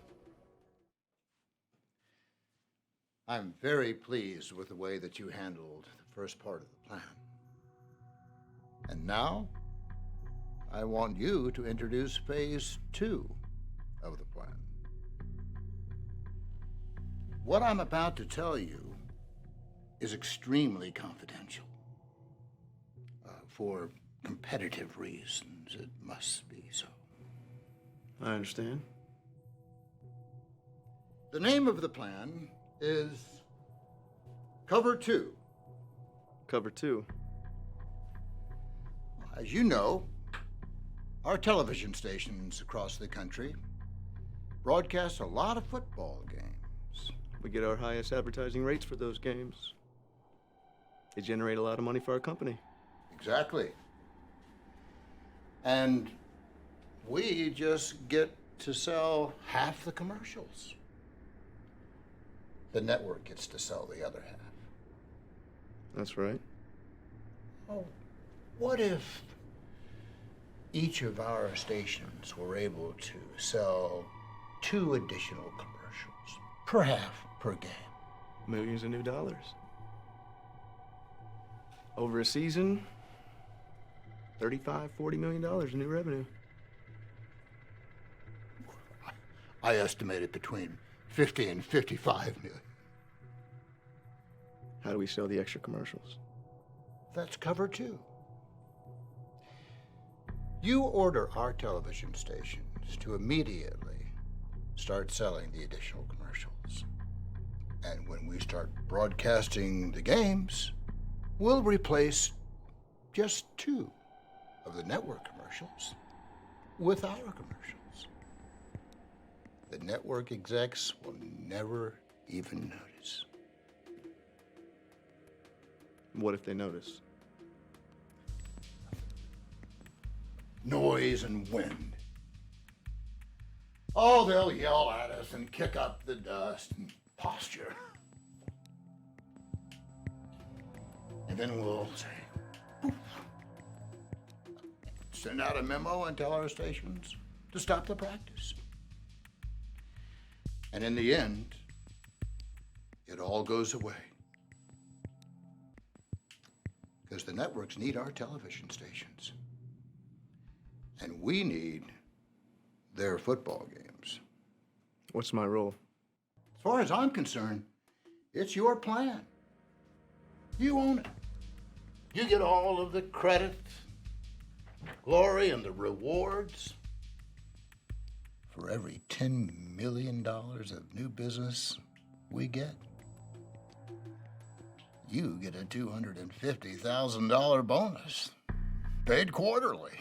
I'm very pleased with the way that you handled the first part of the plan. And now, I want you to introduce phase 2 of the plan. What I'm about to tell you is extremely confidential. For competitive reasons, it must be so. I understand. The name of the plan is Cover 2. Cover 2. As you know, Our television stations across the country broadcast a lot of football games. We get our highest advertising rates for those games. They generate a lot of money for our company. Exactly. And we just get to sell half the commercials. The network gets to sell the other half. That's right. Oh, what if each of our stations were able to sell 2 additional commercials, per half per game? Millions of new dollars. Over a season, $35, $40 million in new revenue. I estimate it between 50 and 55 million. How do we sell the extra commercials? That's covered too. You order our television stations to immediately start selling the additional commercials. And when we start broadcasting the games, we'll replace just 2 of the network commercials with our commercials. The network execs will never even notice. What if they notice? Noise and wind. Oh, they'll yell at us and kick up the dust and posture. And then we'll say, poof. Send out a memo and tell our stations to stop the practice. And in the end, it all goes away. Because the networks need our television stations. And we need their football games. What's my role? As far as I'm concerned, it's your plan. You own it. You get all of the credit, glory, and the rewards. For every $10 million of new business we get, you get a $250,000 bonus, paid quarterly.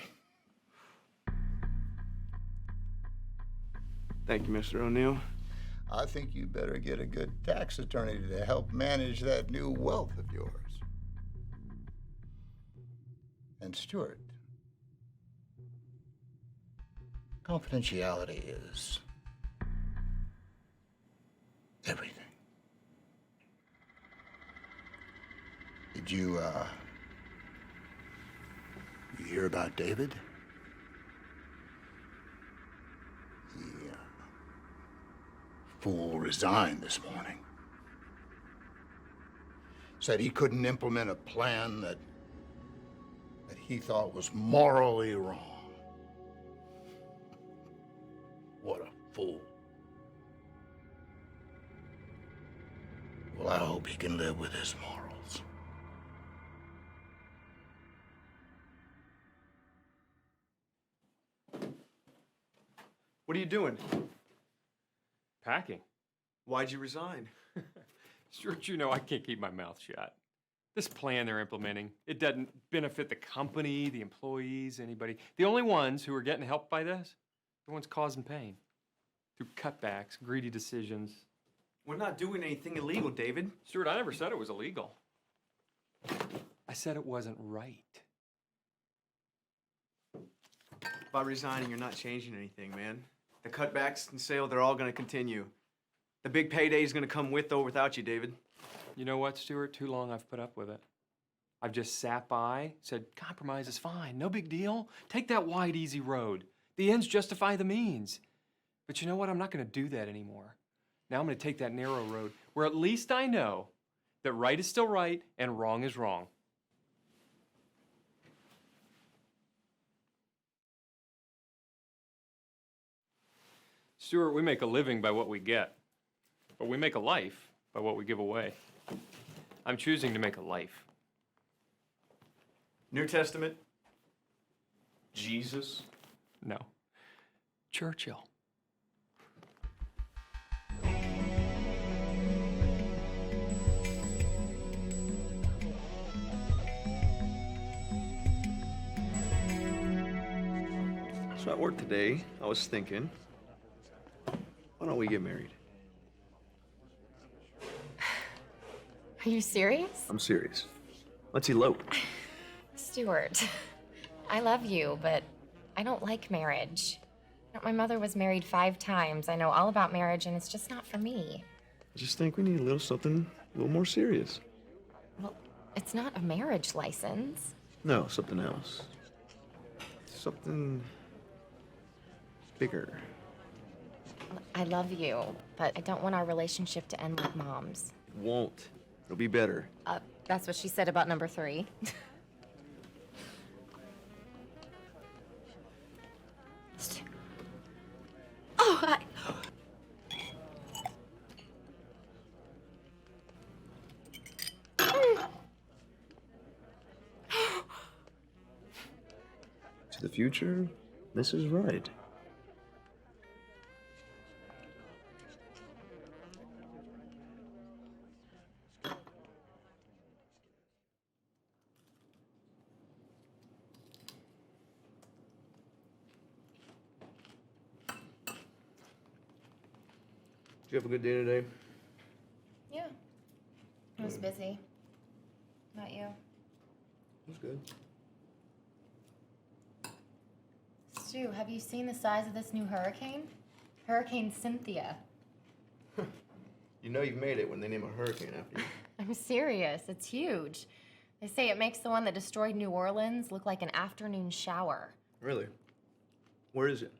Thank you, Mr. O'Neill. I think you better get a good tax attorney to help manage that new wealth of yours. And Stuart, confidentiality is everything. Did you hear about David? The fool resigned this morning. Said he couldn't implement a plan that he thought was morally wrong. What a fool. Well, I hope he can live with his morals. What are you doing? Packing. Why'd you resign? Stuart, you know I can't keep my mouth shut. This plan they're implementing, it doesn't benefit the company, the employees, anybody. The only ones who are getting helped by this, the ones causing pain. Through cutbacks, greedy decisions. We're not doing anything illegal, David. Stuart, I never said it was illegal. I said it wasn't right. By resigning, you're not changing anything, man. The cutbacks and sale, they're all gonna continue. The big payday is gonna come with or without you, David. You know what, Stuart? Too long I've put up with it. I've just sat by, said, compromise is fine, no big deal. Take that wide, easy road. The ends justify the means. But you know what? I'm not gonna do that anymore. Now I'm gonna take that narrow road, where at least I know that right is still right and wrong is wrong. Stuart, we make a living by what we get, but we make a life by what we give away. I'm choosing to make a life. New Testament? Jesus? No. Churchill. So at work today, I was thinking, why don't we get married? Are you serious? I'm serious. Let's elope. Stuart, I love you, but I don't like marriage. My mother was married 5 times. I know all about marriage, and it's just not for me. I just think we need a little more serious. Well, it's not a marriage license. No, something else. Something bigger. I love you, but I don't want our relationship to end like Mom's. It won't. It'll be better. That's what she said about number 3. Oh, To the future, Mrs. Right. Did you have a good day today? yeah. I was busy. Not you. It was good. Stu, have you seen the size of this new hurricane? Hurricane Cynthia. You know you've made it when they name a hurricane after you. I'm serious. It's huge. They say it makes the one that destroyed New Orleans look like an afternoon shower. Really? Where is it?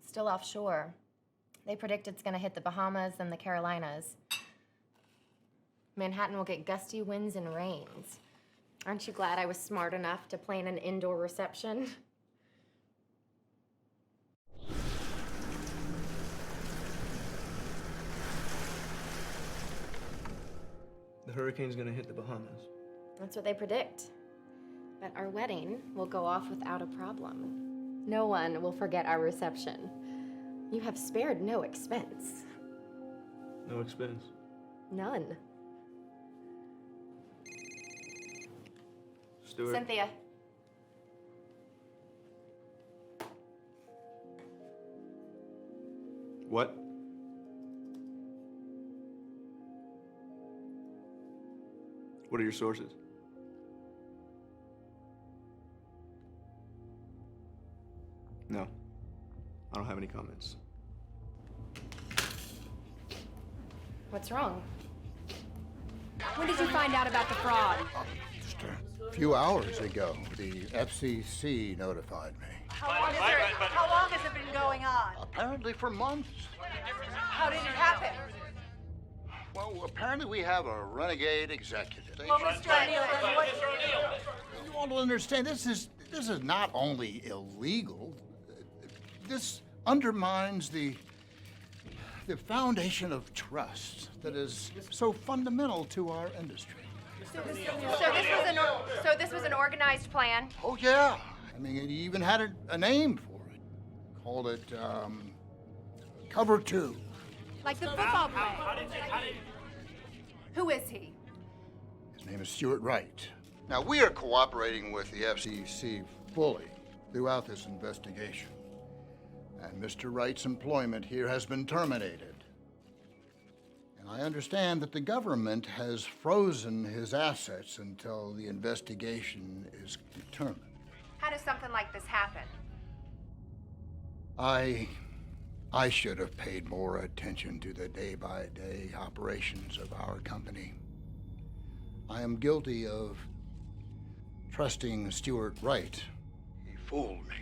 Still offshore. They predict it's going to hit the Bahamas and the Carolinas. Manhattan will get gusty winds and rains. Aren't you glad I was smart enough to plan an indoor reception? The hurricane's gonna hit the Bahamas. That's what they predict. But our wedding will go off without a problem. No one will forget our reception. You have spared no expense. No expense. None. Stuart. Cynthia. What? What are your sources? No. I don't have any comments. What's wrong? When did you find out about the fraud? Just a few hours ago, the FCC notified me. How long has it been going on? Apparently for months. How did it happen? Well, apparently we have a renegade executive. Well, Mr. O'Neill, then what? You all understand, this is not only illegal, this undermines the foundation of trust that is so fundamental to our industry. So this was an organized plan? Oh, yeah. I mean, it even had a name for it. Called it, Cover 2. Like the football player? Who is he? His name is Stuart Wright. Now, we are cooperating with the FCC fully throughout this investigation. And Mr. Wright's employment here has been terminated. And I understand that the government has frozen his assets until the investigation is determined. How does something like this happen? I should have paid more attention to the day-by-day operations of our company. I am guilty of trusting Stuart Wright. He fooled me.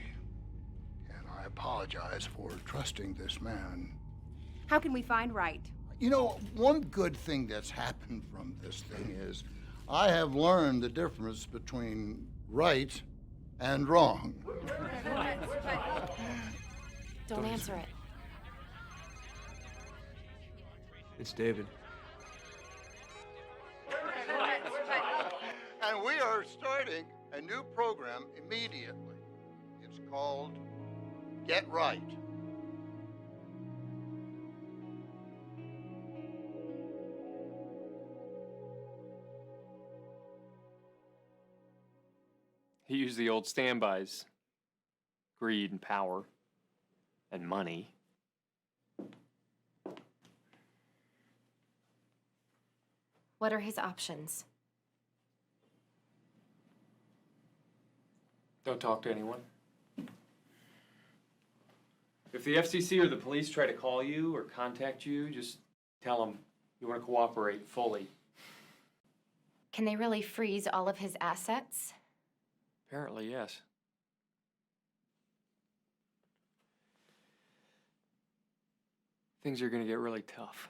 And I apologize for trusting this man. How can we find Wright? You know, one good thing that's happened from this thing is I have learned the difference between right and wrong. Don't answer it. It's David. And we are starting a new program immediately. It's called Get Right. He used the old standbys. greed and power and money. What are his options? Don't talk to anyone. If the FCC or the police try to call you or contact you, just tell them you want to cooperate fully. Can they really freeze all of his assets? Apparently, yes. Things are going to get really tough.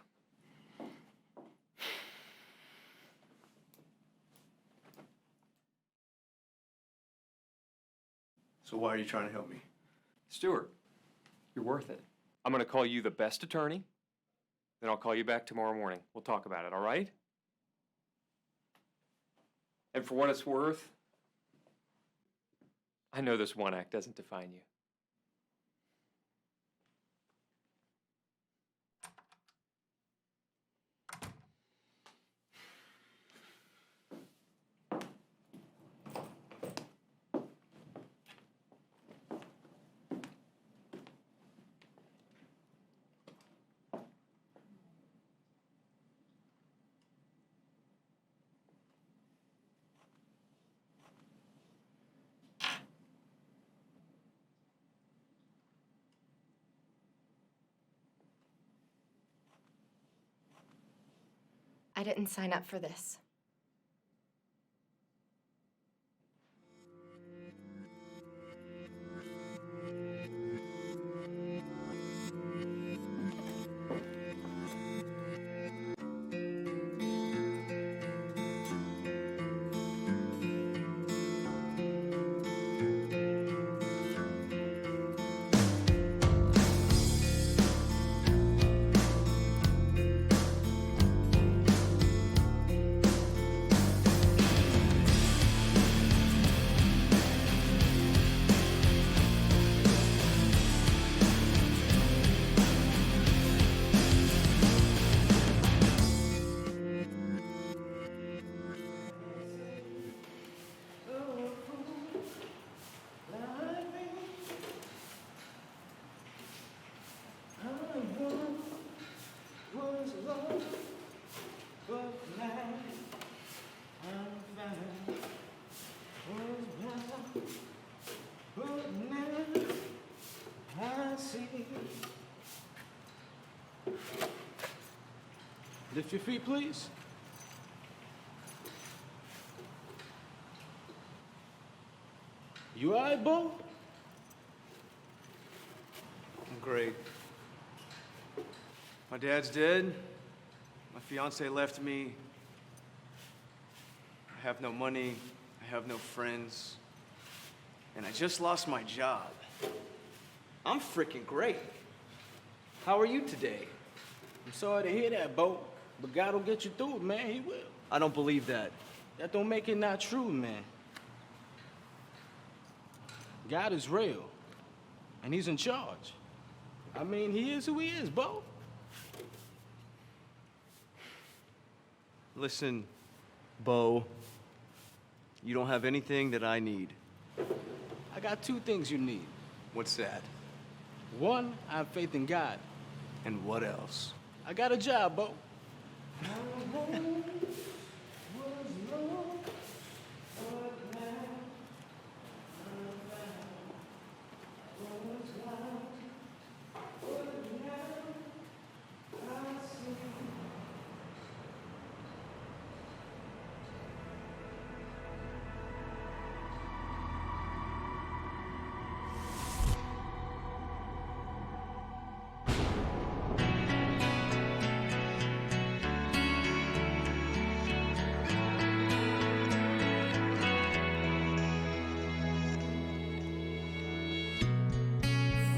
So why are you trying to help me? Stuart, you're worth it. I'm going to call you the best attorney, then I'll call you back tomorrow morning. We'll talk about it, all right? And for what it's worth, I know this one act doesn't define you. I didn't sign up for this. Lift your feet, please. You all right, Bo? I'm great. My dad's dead. My fiance left me. I have no money. I have no friends. And I just lost my job. I'm freaking great. How are you today? I'm sorry to hear that, Bo, but God will get you through it, man. He will. I don't believe that. That don't make it not true, man. God is real, and he's in charge. I mean, he is who he is, Bo. Listen, Bo, you don't have anything that I need. I got two things you need. What's that? One, I have faith in God. And what else? I got a job, Bo.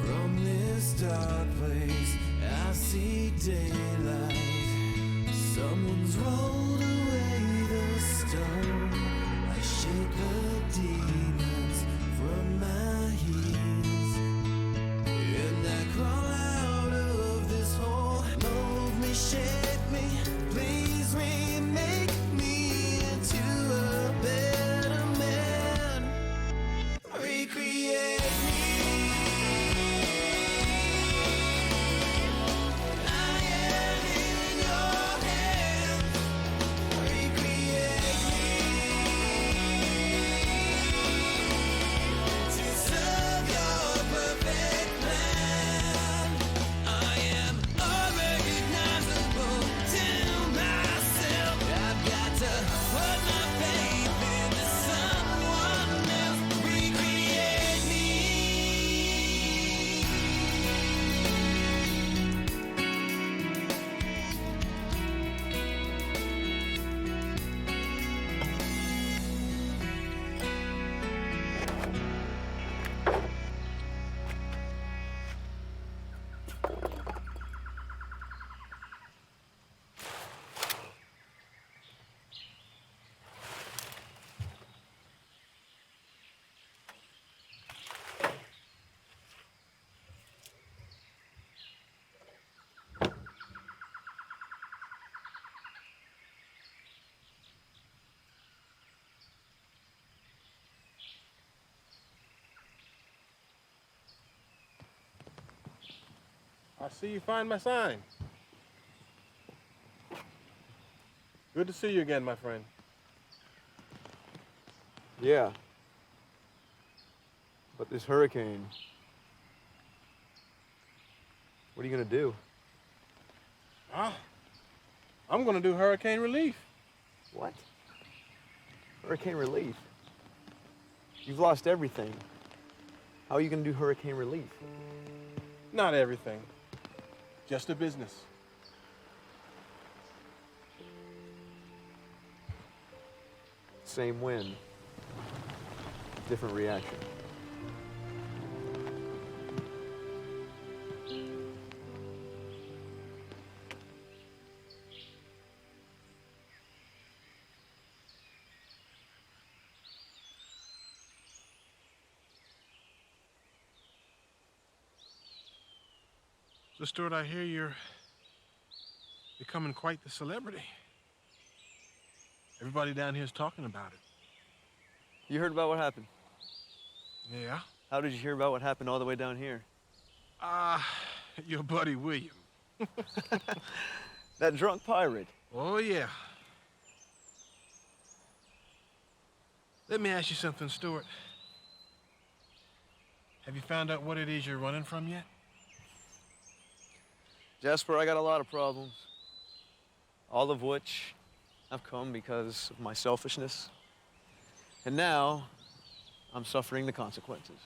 From this dark place, I see daylight. Someone's rolled away the stone. I shake the demons from my heels, and I crawl out of this hole. Mold me, shape me, please remake me into a better man. Recreate me. I see you find my sign. Good to see you again, my friend. Yeah. But this hurricane, what are you gonna do? I'm gonna do hurricane relief. What? Hurricane relief? You've lost everything. How are you gonna do hurricane relief? Not everything. Just a business. Same wind, different reaction. So, Stuart, I hear you're becoming quite the celebrity. Everybody down here is talking about it. You heard about what happened? Yeah? How did you hear about what happened all the way down here? Your buddy William. That drunk pirate. Oh, yeah. Let me ask you something, Stuart. Have you found out what it is you're running from yet? Jasper, I got a lot of problems. All of which have come because of my selfishness. And now, I'm suffering the consequences.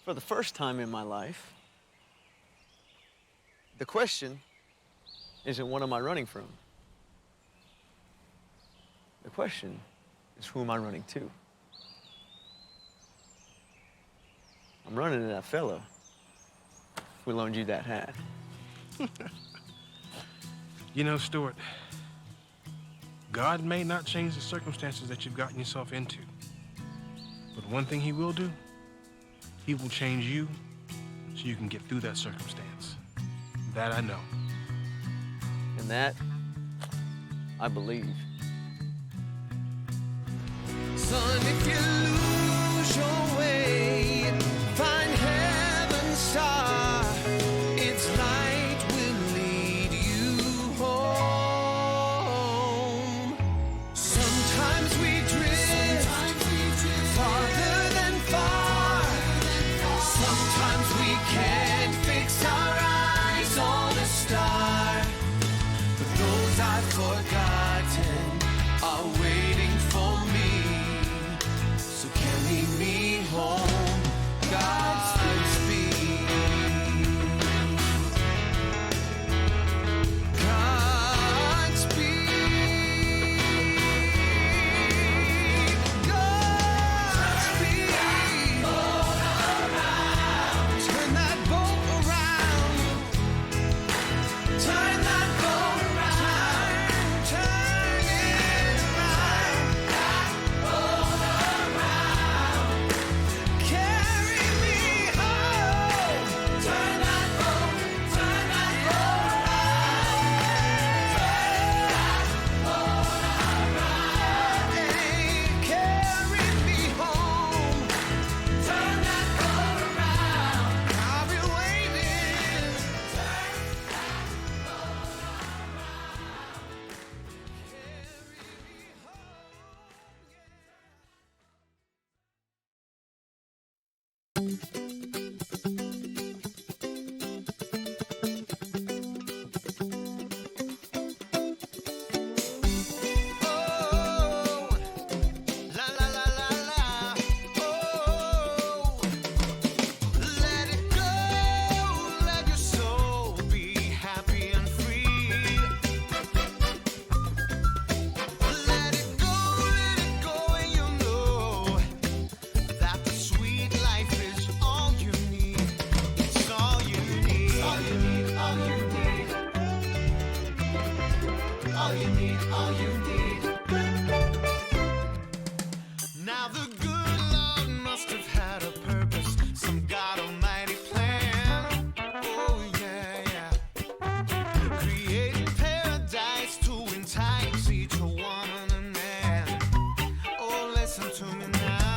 For the first time in my life, the question isn't what am I running from? The question is who am I running to? I'm running to that fellow who loaned you that hat. You know, Stuart, God may not change the circumstances that you've gotten yourself into. But one thing he will do, he will change you so you can get through that circumstance. That I know. And that, I believe. Son, if you lose your way, find heaven's star. Its light will lead you home. Sometimes we drift farther than far. Sometimes we can't fix our eyes on a star. But those I've forgotten are waiting for me. So carry me home, Godspeed. Godspeed. Godspeed. Turn that boat around. Turn that boat around. Turn it around. That boat around. Carry me home. Turn that boat around. Turn that boat around. Hey, carry me home. Turn that boat around. I'll be waiting. La la la la la. Oh, let it go. Let your soul be happy and free. Let it go, and you'll know that the sweet life is all you need. It's all you need. All you need. All you need. All you need. All you need. Now the good Lord must have had a purpose, some God Almighty plan. Oh yeah, yeah. Creating paradise to entice each woman and man. Oh, listen to me now.